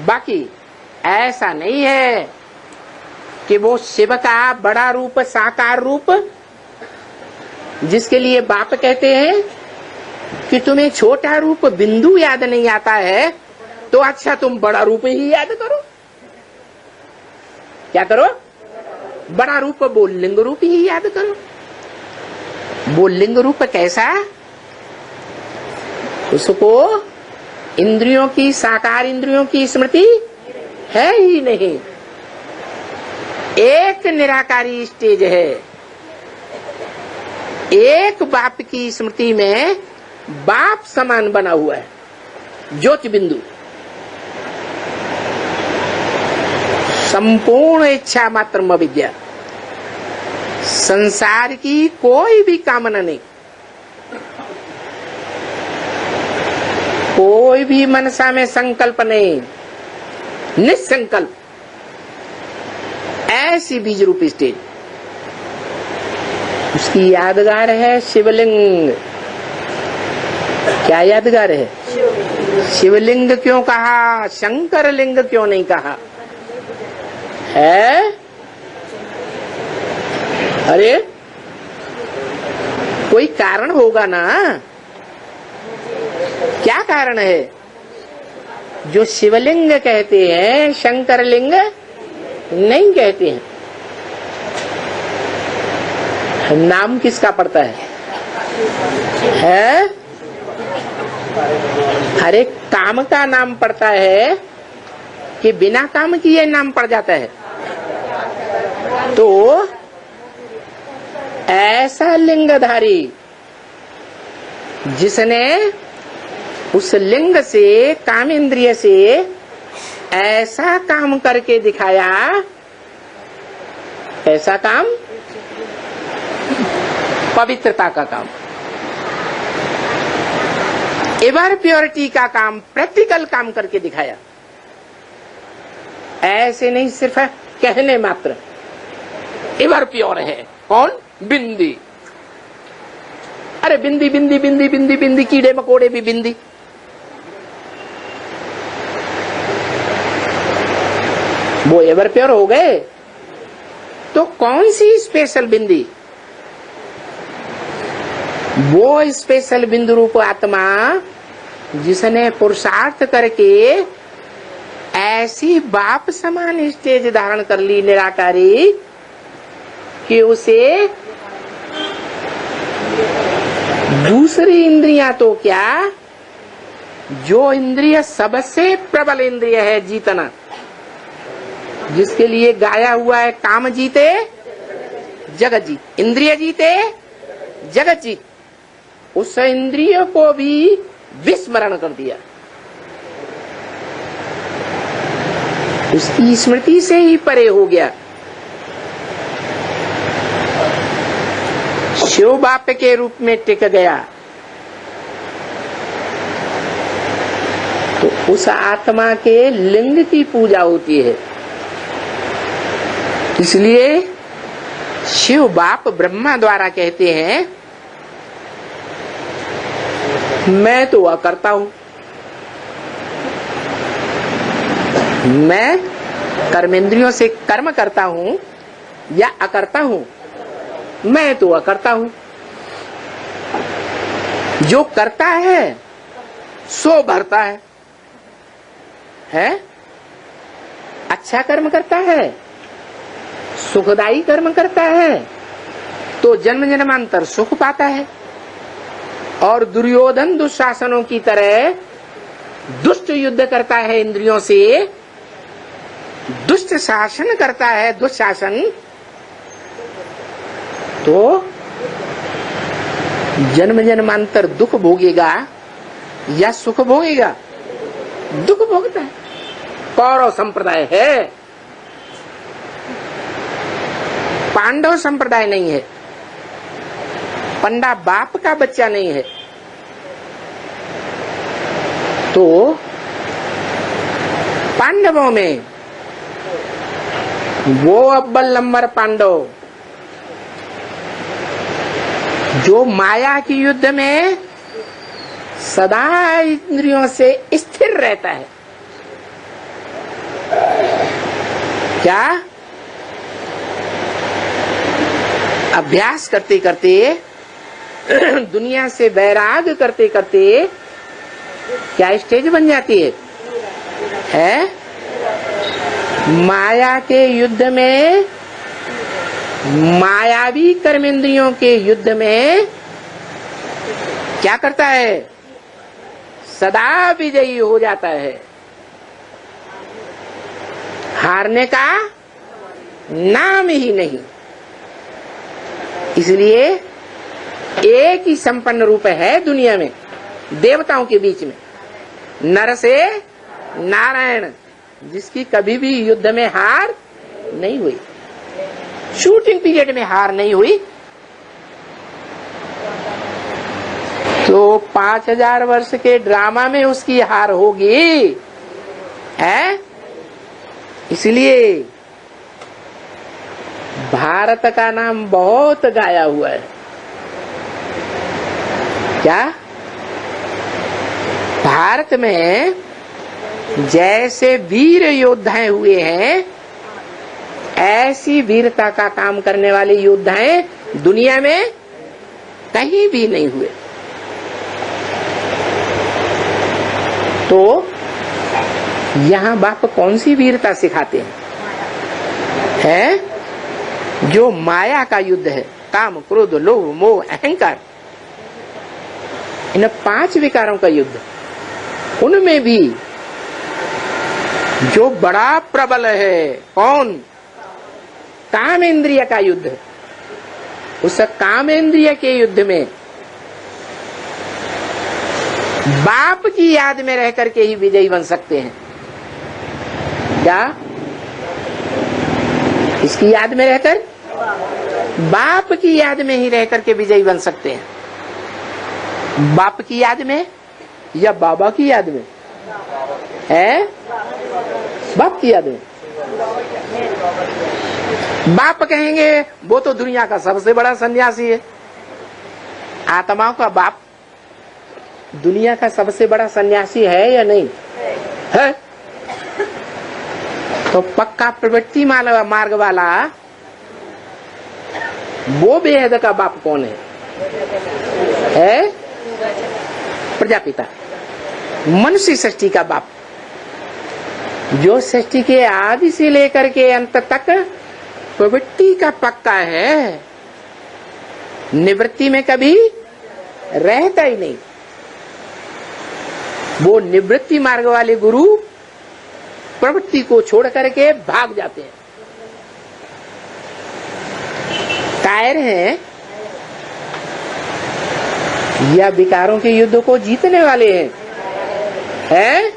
Speaker 1: बाकी ऐसा नहीं है कि वो शिव का बड़ा रूप, साकार रूप, जिसके लिए बाप कहते हैं कि तुम्हें छोटा रूप बिंदु याद नहीं आता है तो अच्छा तुम बड़ा रूप ही याद करो। क्या करो? बड़ा रूप, वो लिंग रूप ही याद करो। वो लिंग रूप कैसा? उसको इंद्रियों की, साकार इंद्रियों की स्मृति है ही नहीं। एक निराकारी स्टेज है, एक बाप की स्मृति में बाप समान बना हुआ है, ज्योति बिंदु। संपूर्ण इच्छा मात्र अविद्या, संसार की कोई भी कामना नहीं, कोई भी मनसा में संकल्प नहीं, निसंकल्प, ऐसी बीज रूपी स्टेज। उसकी यादगार है शिवलिंग। क्या यादगार है? शिवलिंग क्यों कहा, शंकर लिंग क्यों नहीं कहा है? अरे कोई कारण होगा ना। क्या कारण है? जो शिवलिंग कहते हैं शंकर लिंग नहीं कहते हैं। नाम किसका पड़ता है? हर एक काम का नाम पड़ता है कि बिना काम किए नाम पड़ जाता है। तो ऐसा लिंगधारी जिसने उस लिंग से, काम इंद्रिय से ऐसा काम करके दिखाया, ऐसा काम पवित्रता का काम, एवर प्योरिटी का काम, प्रैक्टिकल काम करके दिखाया। ऐसे नहीं सिर्फ कहने मात्र एवर प्योर है। कौन? बिंदी। अरे बिंदी बिंदी बिंदी बिंदी बिंदी, कीड़े मकोड़े भी बिंदी। वो एवर प्योर हो गए तो कौन सी स्पेशल बिंदी? वो स्पेशल बिंदु रूप आत्मा जिसने पुरुषार्थ करके ऐसी बाप समान स्टेज धारण कर ली निराकारी कि उसे दूसरी इंद्रियां तो क्या, जो इंद्रिय सबसे प्रबल इंद्रिय है जीतना, जिसके लिए गाया हुआ है काम जीते जगत जीत, इंद्रिय जीते जगत जीत, उस इंद्रिय को भी विस्मरण कर दिया। उसकी स्मृति से ही परे हो गया। शिव बाप के रूप में टिक गया। तो उस आत्मा के लिंग की पूजा होती है। इसलिए शिव बाप ब्रह्मा द्वारा कहते हैं, मैं तो अकर्ता हूं, मैं कर्मेंद्रियों से कर्म करता हूं या अकर्ता हूं? मैं तो अकर्ता हूं। जो करता है सो भरता है? अच्छा कर्म करता है, सुखदायी कर्म करता है तो जन्म जन्मांतर सुख पाता है। और दुर्योधन दुशासनों की तरह दुष्ट युद्ध करता है इंद्रियों से, दुष्ट शासन करता है, दुशासन, तो जन्म जन्मांतर दुख भोगेगा या सुख भोगेगा? दुख भोगता है। कौरव संप्रदाय है, पांडव संप्रदाय नहीं है, पंडा बाप का बच्चा नहीं है। तो पांडवों में वो अव्वल नंबर पांडव जो माया की युद्ध में सदा इंद्रियों से स्थिर रहता है। क्या? अभ्यास करते करते, दुनिया से वैराग करते करते क्या स्टेज बन जाती है? माया के युद्ध में, मायावी कर्मेंद्रियों के युद्ध में क्या करता है? सदा विजयी हो जाता है। हारने का नाम ही नहीं। इसलिए एक ही संपन्न रूप है दुनिया में, देवताओं के बीच में, नर से नारायण, जिसकी कभी भी युद्ध में हार नहीं हुई, शूटिंग पीरियड में हार नहीं हुई। तो 5000 वर्ष के ड्रामा में उसकी हार होगी है। इसलिए भारत का नाम बहुत गाया हुआ है। क्या? भारत में जैसे वीर योद्धाएं हुए हैं, ऐसी वीरता का काम करने वाले योद्धाएं दुनिया में कहीं भी नहीं हुए। तो यहाँ बाप कौन सी वीरता सिखाते हैं? जो माया का युद्ध है, काम क्रोध लोभ मोह अहंकार, इन 5 विकारों का युद्ध, उनमें भी जो बड़ा प्रबल है कौन? कामेंद्रिय का युद्ध। उस कामेंद्रिय के युद्ध में बाप की याद में रह करके ही विजयी बन सकते हैं। क्या? इसकी याद में रहकर, बाप की याद में ही रह करके विजयी बन सकते हैं। बाप की याद में या बाबा की याद में? है बाप की याद में। बाप कहेंगे वो तो दुनिया का सबसे बड़ा सन्यासी है। आत्माओं का बाप दुनिया का सबसे बड़ा सन्यासी है या नहीं है? तो पक्का प्रवृत्ति मार्ग वाला वो बेहद का बाप कौन है? प्रजापिता, मनुष्य सृष्टि का बाप, जो सृष्टि के आदि से लेकर के अंत तक प्रवृत्ति का पक्का है, निवृत्ति में कभी रहता ही नहीं। वो निवृत्ति मार्ग वाले गुरु प्रवृत्ति को छोड़ करके भाग जाते हैं। कायर हैं या विकारों के युद्ध को जीतने वाले हैं?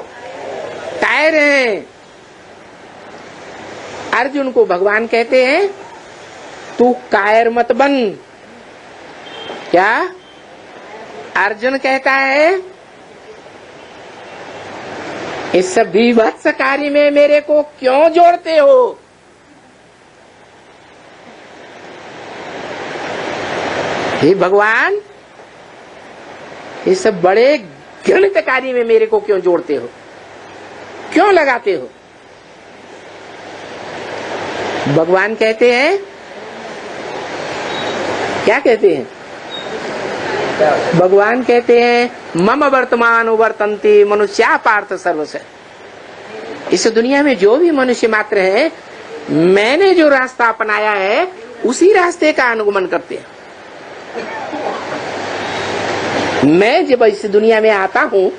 Speaker 1: कायर हैं। अर्जुन को भगवान कहते हैं तू कायर मत बन। क्या अर्जुन कहता है? इस विभत्स कार्य में मेरे को क्यों जोड़ते हो? हे भगवान, इस बड़े घृणित कार्य में मेरे को क्यों जोड़ते हो, क्यों लगाते हो? भगवान कहते हैं, क्या कहते हैं? भगवान कहते हैं मम वर्तमान वर्तन्ते मनुष्या पार्थ सर्वस्य। इस दुनिया में जो भी मनुष्य मात्र है, मैंने जो रास्ता अपनाया है उसी रास्ते का अनुगमन करते हैं। मैं जब इस दुनिया में आता हूँ,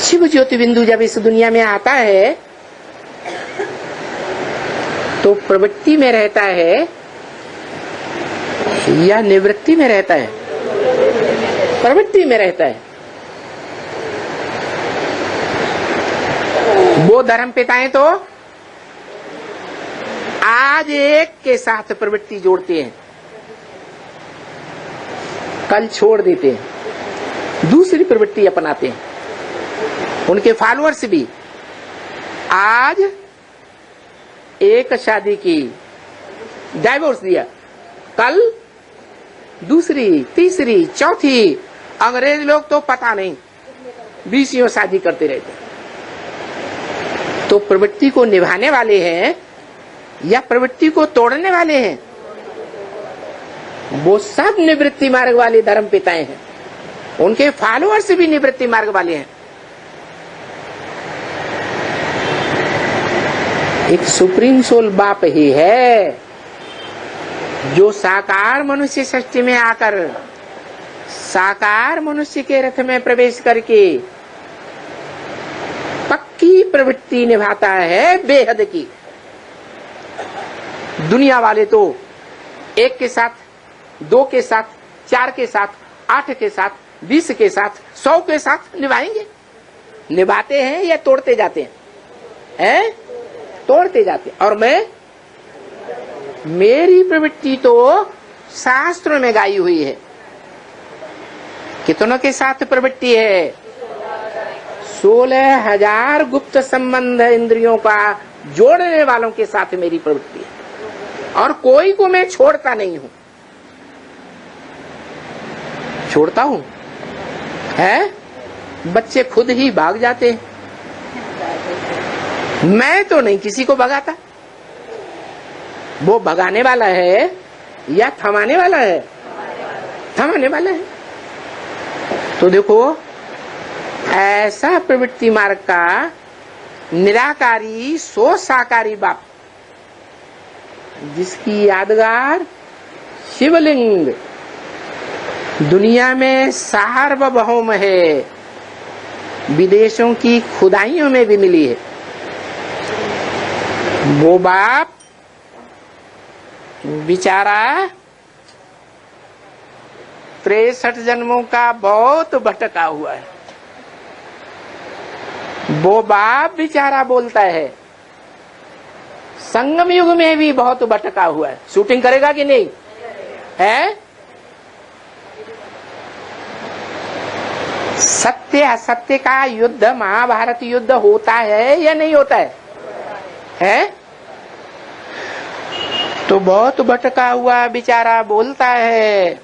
Speaker 1: शिव ज्योति बिंदु जब इस दुनिया में आता है तो प्रवृत्ति में रहता है या निवृत्ति में रहता है? प्रवृत्ति में रहता है। वो धर्म पिताएं तो आज एक के साथ प्रवृत्ति जोड़ते हैं, कल छोड़ देते हैं, दूसरी प्रवृत्ति अपनाते हैं। उनके फॉलोअर्स भी आज एक शादी की, डाइवोर्स दिया, कल दूसरी, तीसरी, चौथी। अंग्रेज लोग तो पता नहीं 20 शादी करते रहते। तो प्रवृत्ति को निभाने वाले हैं या प्रवृत्ति को तोड़ने वाले हैं? वो सब निवृत्ति मार्ग वाले धर्म पिताएं हैं। उनके फॉलोअर्स भी निवृत्ति मार्ग वाले हैं। एक सुप्रीम सोल बाप ही है जो साकार मनुष्य सृष्टि में आकर साकार मनुष्य के रथ में प्रवेश करके पक्की प्रवृत्ति निभाता है बेहद की। दुनिया वाले तो 1 के साथ, 2 के साथ, 4 के साथ, 8 के साथ, 20 के साथ, 100 के साथ निभाएंगे। निभाते हैं या तोड़ते जाते हैं? तोड़ते जाते। और मैं, मेरी प्रवृत्ति तो शास्त्रों में गाई हुई है। कितनों के साथ प्रवृत्ति है? 16,000 गुप्त संबंध इंद्रियों का जोड़ने वालों के साथ मेरी प्रवृत्ति है। और कोई को मैं छोड़ता नहीं हूं। छोड़ता हूं है? बच्चे खुद ही भाग जाते हैं। मैं तो नहीं किसी को भगाता। वो भगाने वाला है या थमाने वाला है? थमाने वाला है। तो देखो, ऐसा प्रवृत्ति मार्ग का निराकारी सो साकारी बाप, जिसकी यादगार शिवलिंग दुनिया में सार्वभौम है, विदेशों की खुदाइयों में भी मिली है। वो बाप बेचारा 63 जन्मों का बहुत भटका हुआ है। वो बाप बेचारा बोलता है संगम युग में भी बहुत भटका हुआ है। शूटिंग करेगा कि नहीं है? सत्य असत्य का युद्ध, महाभारत युद्ध होता है या नहीं होता है? तो बहुत भटका हुआ बेचारा बोलता है,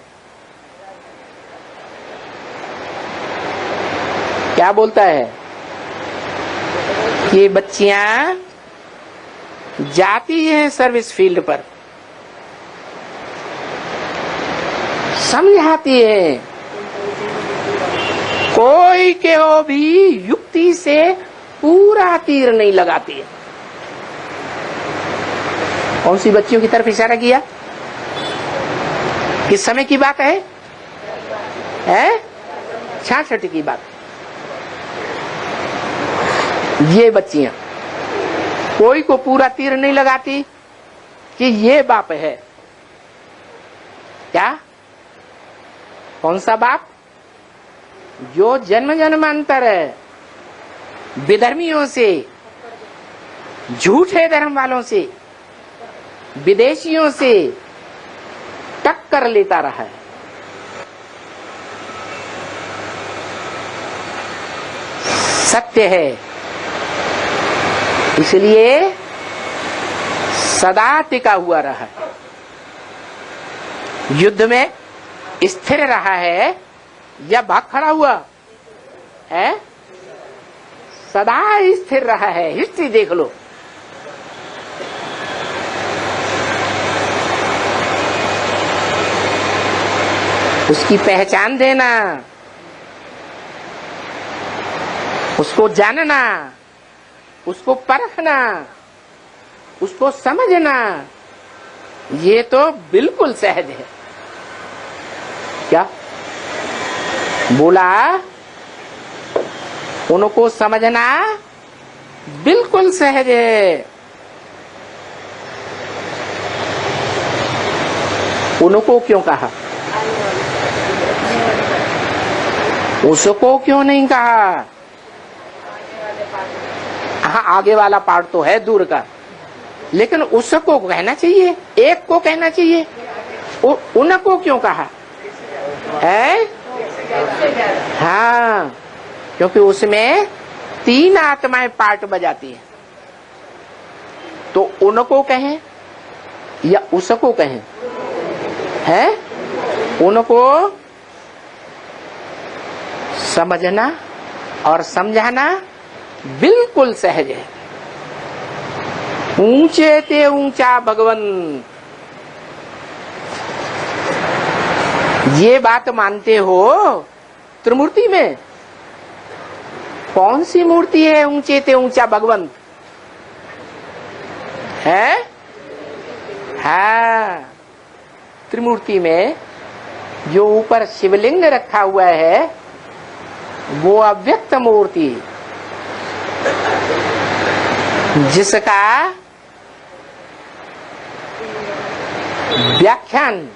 Speaker 1: क्या बोलता है? ये बच्चियां जाती हैं सर्विस फील्ड पर, समझाती है, कोई के हो भी युक्ति से पूरा तीर नहीं लगाती है। कौन सी बच्चियों की तरफ इशारा किया? किस समय की बात है? 66 की बात। ये बच्चियां कोई को पूरा तीर नहीं लगाती कि ये बाप है। क्या? कौन सा बाप? जो जन्म जन्मांतर विधर्मियों से, झूठे धर्म वालों से, विदेशियों से टक्कर लेता रहा है। सत्य है, इसलिए सदा टिका हुआ रहा है, युद्ध में स्थिर रहा है या भाग खड़ा हुआ है? सदा स्थिर रहा है। हिस्ट्री देख लो। उसकी पहचान देना, उसको जानना, उसको परखना, उसको समझना, ये तो बिल्कुल सहज है। क्या बोला? उनको समझना बिल्कुल सहज है। उनको क्यों कहा? उसको क्यों नहीं कहा? हाँ, आगे वाला पार्ट तो है दूर का, लेकिन उसको कहना चाहिए, एक को कहना चाहिए। उनको क्यों कहा है? हाँ, क्योंकि उसमें 3 आत्माएं पार्ट बजाती है। तो उनको कहें या उसको कहें? है? उनको समझना और समझाना बिल्कुल सहज है। ऊंचे ते ऊंचा भगवन, ये बात मानते हो त्रिमूर्ति में? कौन सी मूर्ति है ऊंचे ते ऊंचा भगवंत है? हाँ, त्रिमूर्ति में जो ऊपर शिवलिंग रखा हुआ है वो अव्यक्त मूर्ति, जिसका व्याख्यान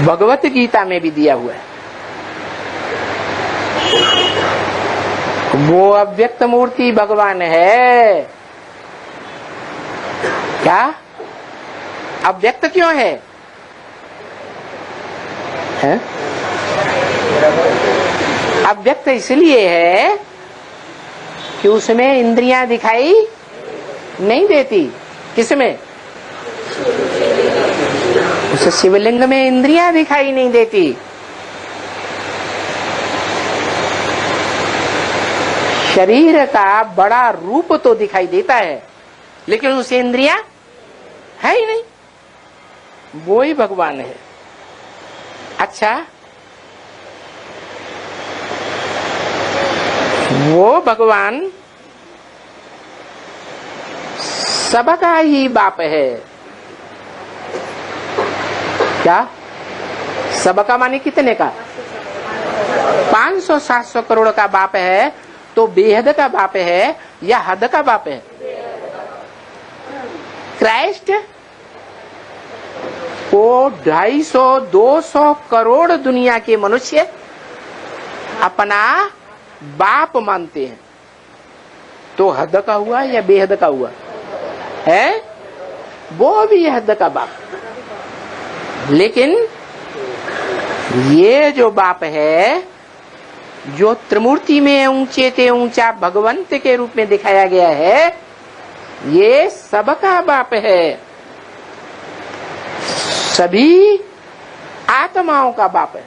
Speaker 1: भगवत गीता में भी दिया हुआ है। वो अव्यक्त मूर्ति भगवान है। क्या? अव्यक्त क्यों है? अव्यक्त इसलिए है कि उसमें इंद्रियां दिखाई नहीं देती। किसमें? उस शिवलिंग में इंद्रियां दिखाई नहीं देती। शरीर का बड़ा रूप तो दिखाई देता है, लेकिन उसे इंद्रियां है ही नहीं, वो ही भगवान है। अच्छा, वो भगवान सबका ही बाप है। क्या? सबका माने कितने का? 500-700 करोड़ का बाप है, तो बेहद का बाप है या हद का बाप है? क्राइस्ट को 250-200 करोड़ दुनिया के मनुष्य अपना बाप मानते हैं, तो हद का हुआ या बेहद का हुआ है? वो भी हद का बाप। लेकिन ये जो बाप है, जो त्रिमूर्ति में ऊंचे ते ऊंचा भगवंत के रूप में दिखाया गया है, ये सबका बाप है, सभी आत्माओं का बाप है।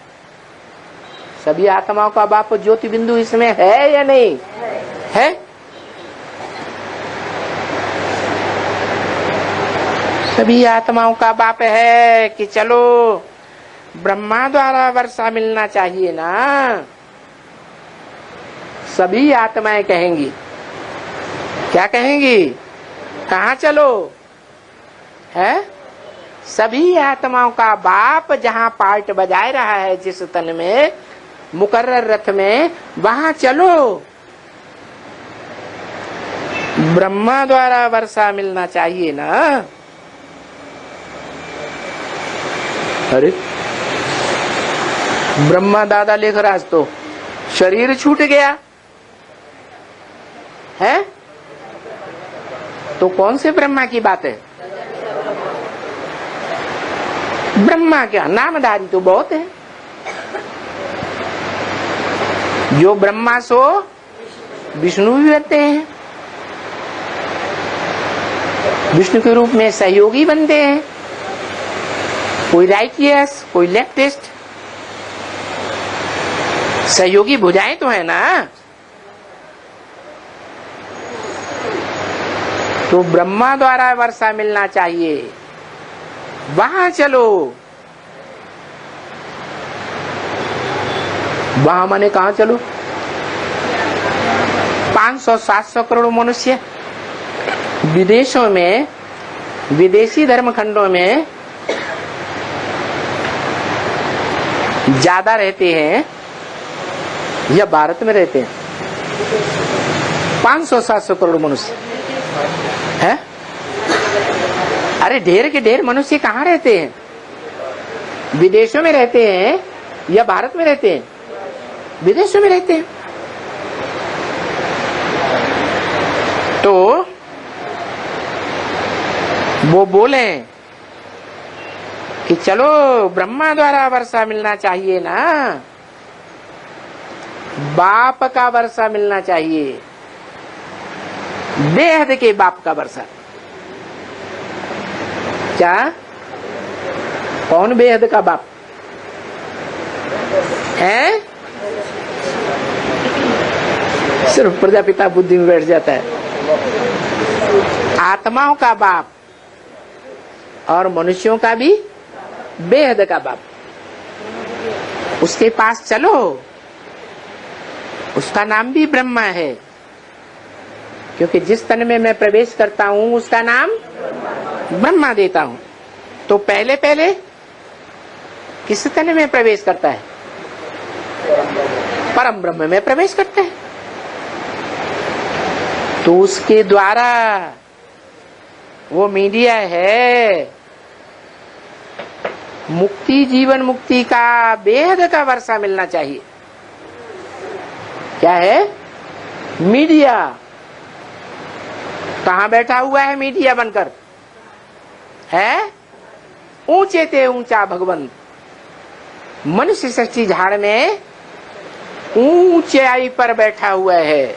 Speaker 1: सभी आत्माओं का बाप ज्योति बिंदु इसमें है या नहीं है? सभी आत्माओं का बाप है कि चलो ब्रह्मा द्वारा वर्षा मिलना चाहिए ना, सभी आत्माएं कहेंगी। क्या कहेंगी? कहाँ चलो है? सभी आत्माओं का बाप जहाँ पार्ट बजाए रहा है, जिस तन में मुकर्रर रथ में, वहां चलो। ब्रह्मा द्वारा वर्षा मिलना चाहिए ना। अरे ब्रह्मा दादा लेख राज तो शरीर छूट गया है, तो कौन से ब्रह्मा की बात है? ब्रह्मा क्या नामधारी तो बहुत है। जो ब्रह्मा सो विष्णु भी बनते हैं, विष्णु के रूप में सहयोगी बनते हैं, कोई राइटियस कोई लेफ्टिस्ट, सहयोगी भुजाएं तो है ना। तो ब्रह्मा द्वारा वर्षा मिलना चाहिए, वहां चलो। वहां माने कहा चलो? 500-700 करोड़ मनुष्य विदेशों में, विदेशी धर्म खंडों में ज्यादा रहते हैं या भारत में रहते हैं? 500-700 करोड़ मनुष्य है। अरे ढेर के ढेर मनुष्य कहाँ रहते हैं? विदेशों में रहते हैं या भारत में रहते हैं? विदेशों में रहते हैं। तो वो बोले कि चलो ब्रह्मा द्वारा वर्षा मिलना चाहिए ना, बाप का वर्षा मिलना चाहिए, बेहद के बाप का वर्षा। क्या? कौन बेहद का बाप है? सिर्फ प्रजापिता बुद्धि में बैठ जाता है। आत्माओं का बाप और मनुष्यों का भी बेहद का बाप, उसके पास चलो। उसका नाम भी ब्रह्मा है, क्योंकि जिस तन में मैं प्रवेश करता हूं उसका नाम ब्रह्मा देता हूं। तो पहले पहले किस तन में प्रवेश करता है? परम ब्रह्म में प्रवेश करता है। तो उसके द्वारा वो मीडिया है, मुक्ति, जीवन मुक्ति का बेहद का वर्षा मिलना चाहिए। क्या है? मीडिया। कहां बैठा हुआ है मीडिया बनकर? है ऊंचे ते ऊंचा भगवंत, मनुष्य सृष्टि झाड़ में ऊंचाई पर बैठा हुआ है।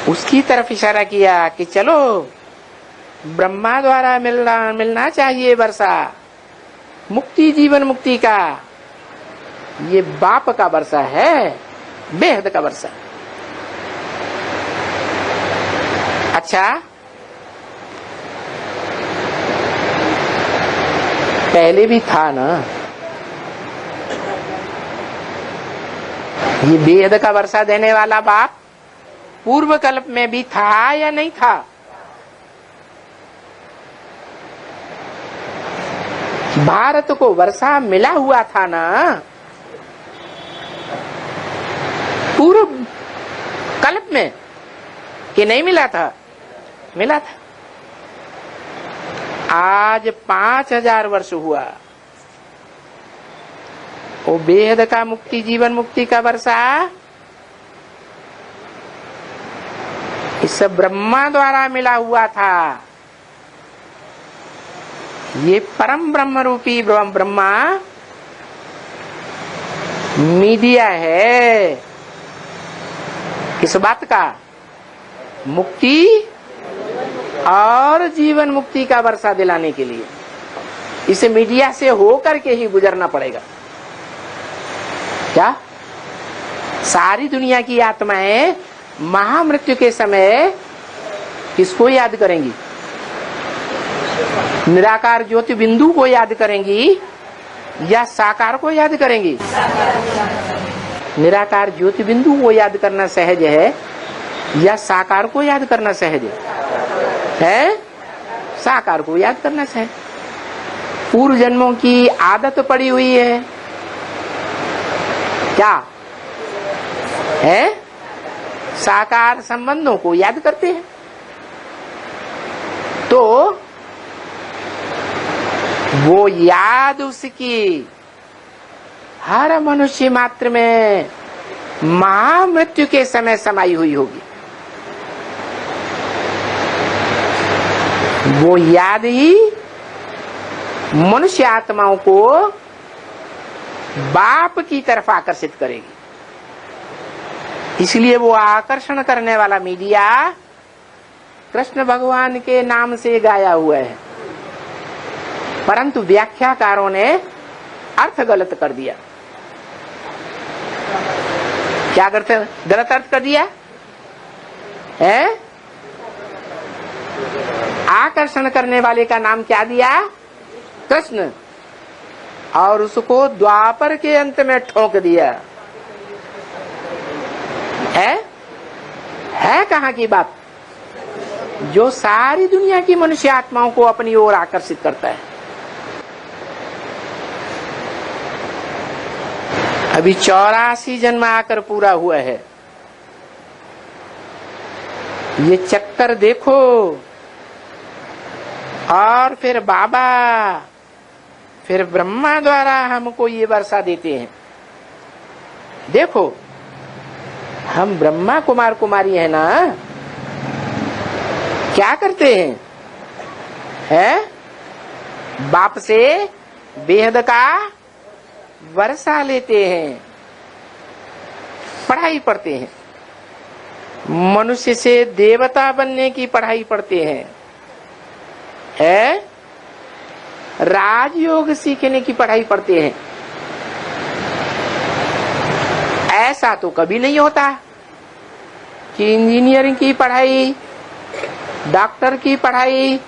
Speaker 1: उसकी तरफ इशारा किया कि चलो ब्रह्मा द्वारा मिलना चाहिए वर्षा, मुक्ति, जीवन मुक्ति का। ये बाप का वर्षा है, बेहद का वर्षा। अच्छा, पहले भी था ना, ये बेहद का वर्षा देने वाला बाप पूर्व कल्प में भी था या नहीं था? भारत को वर्षा मिला हुआ था ना पूर्व कल्प में, कि नहीं मिला था? मिला था। आज 5000 वर्ष हुआ, वो बेहद का मुक्ति, जीवन मुक्ति का वर्षा इस ब्रह्मा द्वारा मिला हुआ था। ये परम ब्रह्म रूपी ब्रह्मा मीडिया है किस बात का? मुक्ति और जीवन मुक्ति का वर्षा दिलाने के लिए। इस मीडिया से होकर के ही गुजरना पड़ेगा। क्या सारी दुनिया की आत्माएं महामृत्यु के समय किसको याद करेंगी? निराकार ज्योति बिंदु को याद करेंगी या साकार को याद करेंगी? निराकार ज्योति बिंदु को याद करना सहज है या साकार को याद करना सहज है? साकार को याद करना सहज। पूर्व जन्मों की आदत पड़ी हुई है, क्या है? साकार संबंधों को याद करते हैं। तो वो याद उसकी हर मनुष्य मात्र में महामृत्यु के समय समाई हुई होगी। वो याद ही मनुष्य आत्माओं को बाप की तरफ आकर्षित करेगी। इसलिए वो आकर्षण करने वाला मीडिया कृष्ण भगवान के नाम से गाया हुआ है, परंतु व्याख्याकारों ने अर्थ गलत कर दिया। क्या करते? गलत अर्थ कर दिया है। आकर्षण करने वाले का नाम क्या दिया? कृष्ण, और उसको द्वापर के अंत में ठोक दिया। है कहाँ की बात? जो सारी दुनिया की मनुष्य आत्माओं को अपनी ओर आकर्षित करता है। अभी 84 जन्म आकर पूरा हुआ है। ये चक्कर देखो। और फिर बाबा, फिर ब्रह्मा द्वारा हमको ये वर्षा देते हैं। देखो, हम ब्रह्मा कुमार कुमारी है ना, क्या करते हैं? बाप से बेहद का वर्षा लेते हैं, पढ़ाई पढ़ते हैं, मनुष्य से देवता बनने की पढ़ाई पढ़ते हैं, राजयोग सीखने की पढ़ाई पढ़ते हैं। ऐसा तो कभी नहीं होता कि इंजीनियरिंग की पढ़ाई, डॉक्टर की पढ़ाई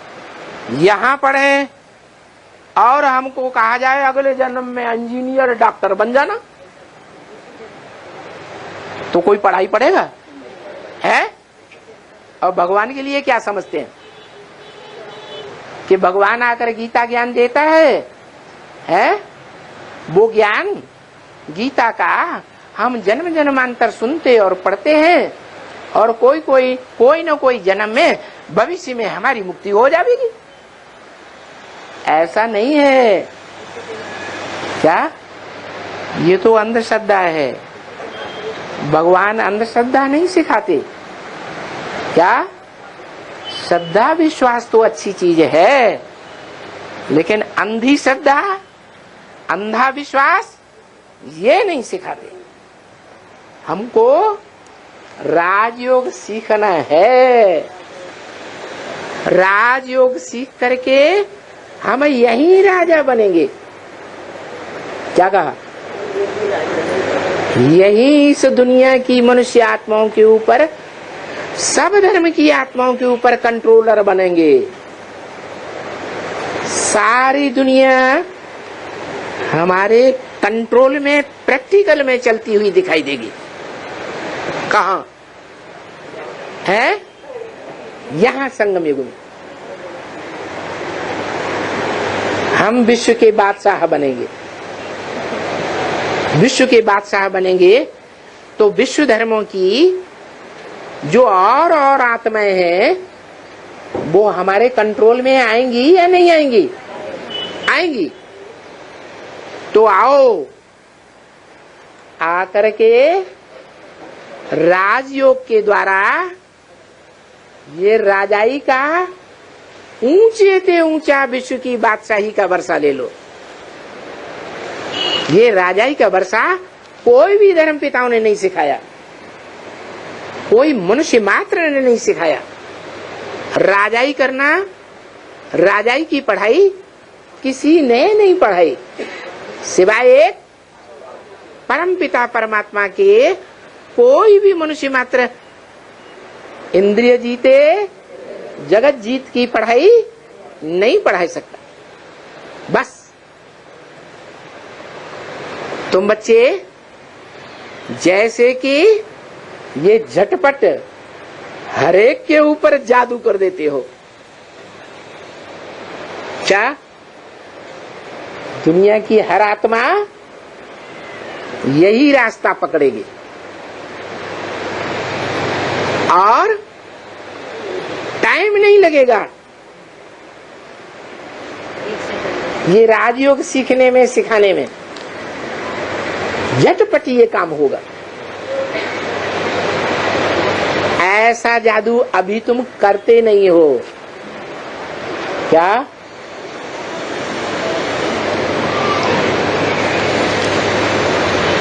Speaker 1: यहाँ पढ़े और हमको कहा जाए अगले जन्म में इंजीनियर डॉक्टर बन जाना। तो कोई पढ़ाई पढ़ेगा? है? और भगवान के लिए क्या समझते हैं कि भगवान आकर गीता ज्ञान देता है? वो ज्ञान गीता का हम जन्म जन्मांतर सुनते और पढ़ते हैं, और कोई न कोई जन्म में भविष्य में हमारी मुक्ति हो जाएगी। ऐसा नहीं है। क्या? ये तो अंधश्रद्धा है। भगवान अंधश्रद्धा नहीं सिखाते। क्या? श्रद्धा विश्वास तो अच्छी चीज है, लेकिन अंधी श्रद्धा, अंधा विश्वास ये नहीं सिखाते। हमको राजयोग सीखना है। राजयोग सीख करके हम यही राजा बनेंगे। क्या कहा? यही इस दुनिया की मनुष्य आत्माओं के ऊपर सब धर्म की आत्माओं के ऊपर कंट्रोलर बनेंगे। सारी दुनिया हमारे कंट्रोल में, प्रैक्टिकल में चलती हुई दिखाई देगी। कहां है? यहां संगम युग में हम विश्व के बादशाह बनेंगे। विश्व के बादशाह बनेंगे तो विश्व धर्मों की जो और आत्माएं हैं वो हमारे कंट्रोल में आएंगी या नहीं आएंगी? आएंगी। तो आओ, आकर के राजयोग के द्वारा ये राजाई का ऊंचे से ऊंचा विश्व की बादशाही का वर्षा ले लो। ये राजाई का वर्षा कोई भी धर्म पिताओं ने नहीं सिखाया, कोई मनुष्य मात्र ने नहीं सिखाया। राजाई करना, राजाई की पढ़ाई किसी ने नहीं पढ़ाई सिवाय एक परम पिता परमात्मा के। कोई भी मनुष्य मात्र इंद्रिय जीते जगत जीत की पढ़ाई नहीं पढ़ा सकता। बस तुम बच्चे जैसे कि ये झटपट हरेक के ऊपर जादू कर देते हो, क्या दुनिया की हर आत्मा यही रास्ता पकड़ेगी और टाइम नहीं लगेगा। ये राजयोग सीखने में, सिखाने में झटपट ये काम होगा। ऐसा जादू अभी तुम करते नहीं हो क्या?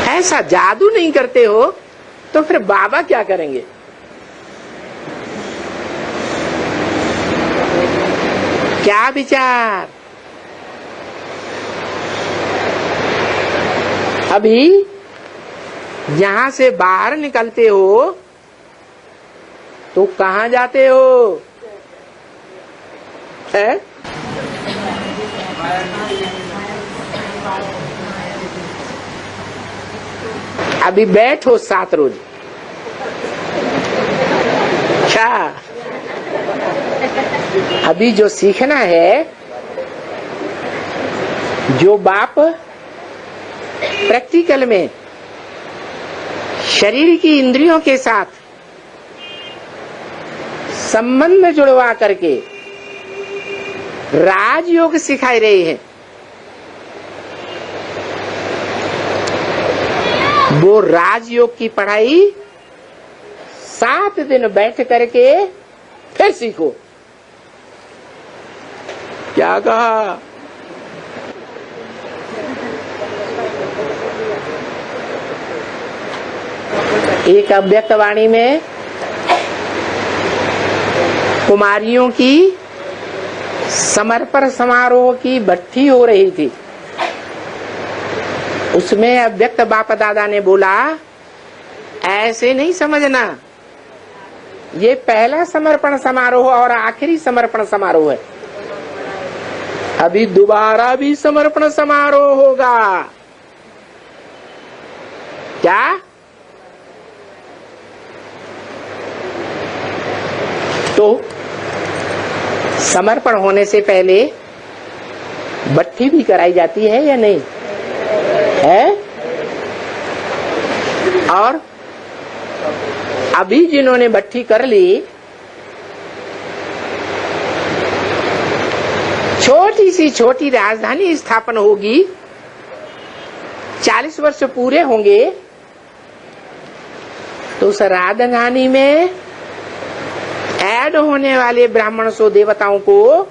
Speaker 1: ऐसा जादू नहीं करते हो तो फिर बाबा क्या करेंगे? क्या विचार? अभी यहां से बाहर निकलते हो तो कहां जाते हो? है? अभी बैठो 7 रोज। क्या अभी जो सीखना है, जो बाप प्रैक्टिकल में शरीर की इंद्रियों के साथ संबंध जुड़वा करके राजयोग सिखाए रहे हैं, वो राजयोग की पढ़ाई 7 दिन बैठ करके फिर सीखो। क्या कहा? एक अव्यक्त वाणी में कुमारियों की समर्पण समारोह की भट्ठी हो रही थी। उसमें अव्यक्त बाप दादा ने बोला, ऐसे नहीं समझना, ये पहला समर्पण समारोह और आखिरी समर्पण समारोह है। अभी दोबारा भी समर्पण समारोह होगा। क्या? तो समर्पण होने से पहले भट्ठी भी कराई जाती है या नहीं है? और अभी जिन्होंने भट्ठी कर ली, छोटी सी छोटी राजधानी स्थापन होगी, 40 वर्ष पूरे होंगे, तो उस राजधानी में ऐड होने वाले ब्राह्मण सो देवताओं को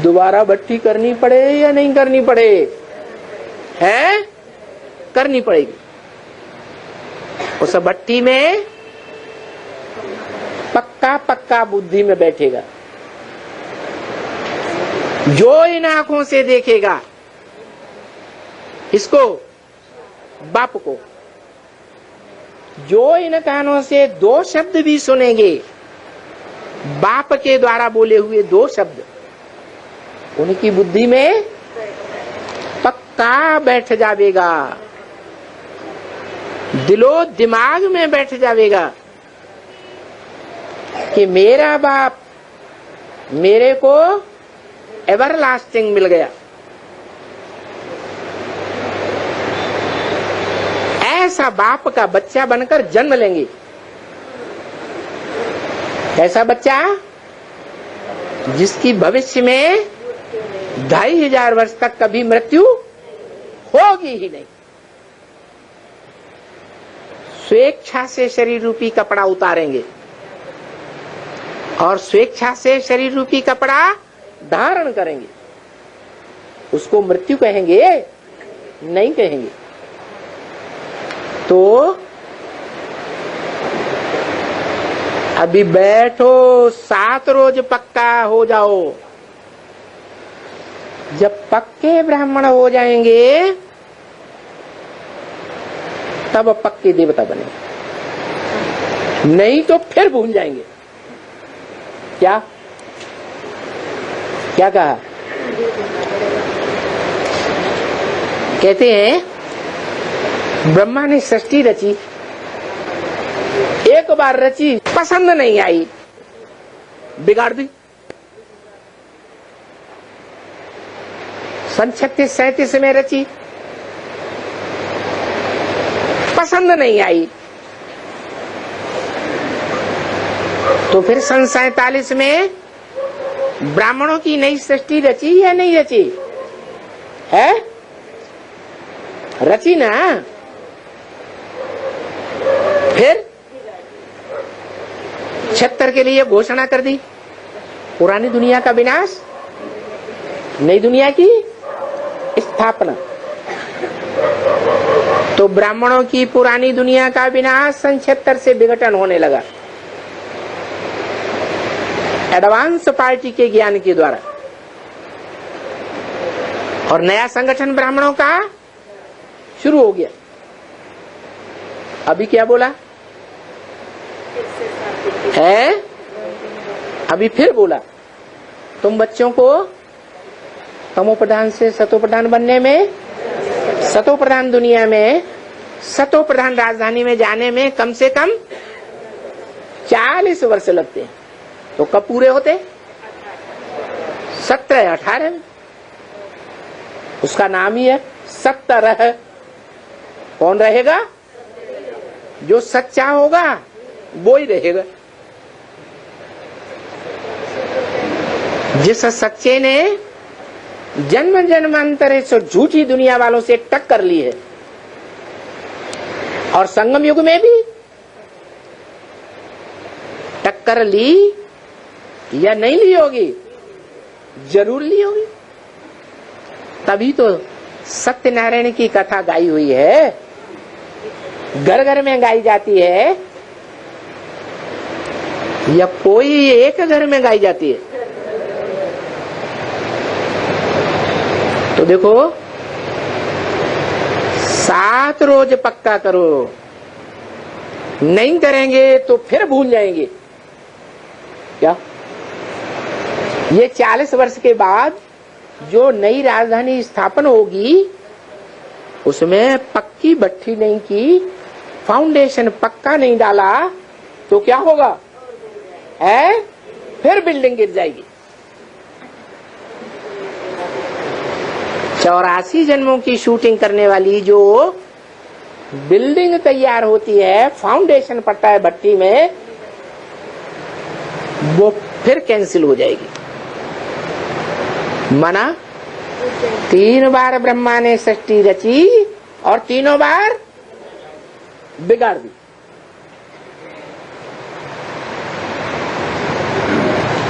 Speaker 1: दोबारा भट्ठी करनी पड़े या नहीं करनी पड़े? है? करनी पड़ेगी। उस भट्ठी में पक्का पक्का बुद्धि में बैठेगा, जो इन आंखों से देखेगा इसको, बाप को, जो इन कानों से दो शब्द भी सुनेंगे, बाप के द्वारा बोले हुए दो शब्द, उनकी बुद्धि में पक्का बैठ जावेगा, दिलो दिमाग में बैठ जावेगा कि मेरा बाप मेरे को एवरलास्टिंग मिल गया। ऐसा बाप का बच्चा बनकर जन्म लेंगे। ऐसा बच्चा जिसकी भविष्य में 2500 वर्ष तक कभी मृत्यु होगी ही नहीं। स्वेच्छा से शरीर रूपी कपड़ा उतारेंगे और स्वेच्छा से शरीर रूपी कपड़ा धारण करेंगे। उसको मृत्यु कहेंगे? नहीं कहेंगे। तो अभी बैठो, 7 रोज पक्का हो जाओ। जब पक्के ब्राह्मण हो जाएंगे तब पक्के देवता बने, नहीं तो फिर भूल जाएंगे। क्या क्या कहा? कहते हैं ब्रह्मा ने सृष्टि रची, एक बार रची, पसंद नहीं आई, बिगाड़ दी। सन 36-37 में रची, पसंद नहीं आई, तो फिर सन 47 में ब्राह्मणों की नई सृष्टि रची या नहीं रची? है? रची ना। फिर 76 के लिए घोषणा कर दी, पुरानी दुनिया का विनाश, नई दुनिया की स्थापना। तो ब्राह्मणों की पुरानी दुनिया का विनाश सन 76 से विघटन होने लगा, एडवांस पार्टी के ज्ञान के द्वारा। और नया संगठन ब्राह्मणों का शुरू हो गया। अभी क्या बोला है? अभी फिर बोला, तुम बच्चों को तमो प्रधान से सतो प्रधान बनने में, सतो प्रधान दुनिया में, सतो प्रधान राजधानी में जाने में कम से कम 40 वर्ष लगते हैं। तो कब पूरे होते? 17-18 में। उसका नाम ही है 17। कौन रहेगा? जो सच्चा होगा वो ही रहेगा। जिस सच्चे ने जन्म जन्मांतर से झूठी दुनिया वालों से टक्कर ली है, और संगम युग में भी टक्कर ली या नहीं ली होगी? जरूर ली होगी। तभी तो सत्यनारायण की कथा गाई हुई है, घर घर में गाई जाती है, या कोई एक घर में गाई जाती है। तो देखो, 7 रोज पक्का करो, नहीं करेंगे तो फिर भूल जाएंगे। क्या ये 40 वर्ष के बाद जो नई राजधानी स्थापन होगी, उसमें पक्की भट्ठी नहीं की, फाउंडेशन पक्का नहीं डाला, तो क्या होगा? है? फिर बिल्डिंग गिर जाएगी। 84 जन्मों की शूटिंग करने वाली जो बिल्डिंग तैयार होती है, फाउंडेशन पड़ता है भट्टी में, वो फिर कैंसिल हो जाएगी। माना 3 बार ब्रह्मा ने सृष्टि रची और तीनों बार बिगाड़ दी।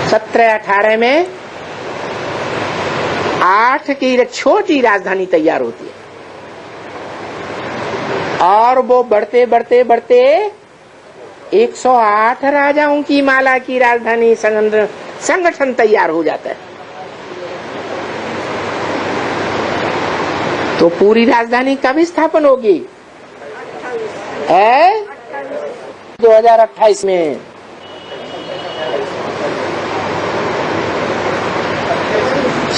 Speaker 1: सत्रह 18 में 8 की छोटी राजधानी तैयार होती है, और वो बढ़ते बढ़ते बढ़ते 108 राजाओं की माला की राजधानी संगठन तैयार हो जाता है। तो पूरी राजधानी कब स्थापन होगी? है 2028 में।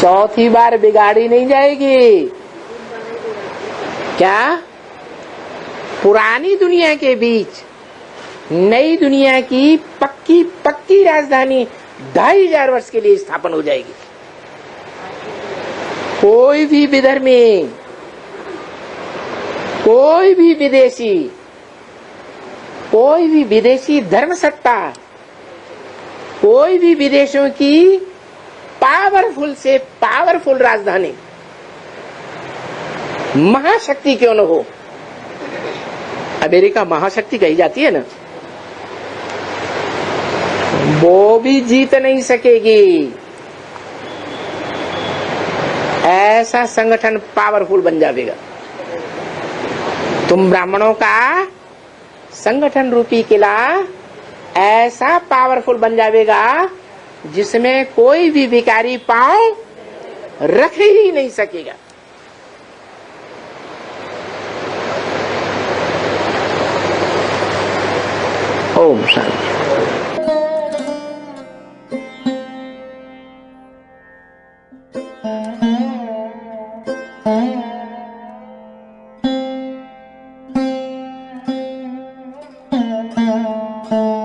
Speaker 1: चौथी बार बिगाड़ी नहीं जाएगी। क्या पुरानी दुनिया के बीच नई दुनिया की पक्की पक्की राजधानी 2500 वर्ष के लिए स्थापन हो जाएगी। कोई भी विधर्मी, कोई भी विदेशी, कोई भी विदेशी धर्म सत्ता, कोई भी विदेशों की पावरफुल से पावरफुल राजधानी, महाशक्ति क्यों न हो, अमेरिका महाशक्ति कही जाती है ना, वो भी जीत नहीं सकेगी। ऐसा संगठन पावरफुल बन जाएगा। तुम ब्राह्मणों का संगठन रूपी किला ऐसा पावरफुल बन जाएगा जिसमें कोई भी भिखारी पांव रख ही नहीं सकेगा। ओम शांति।
Speaker 2: Thank you.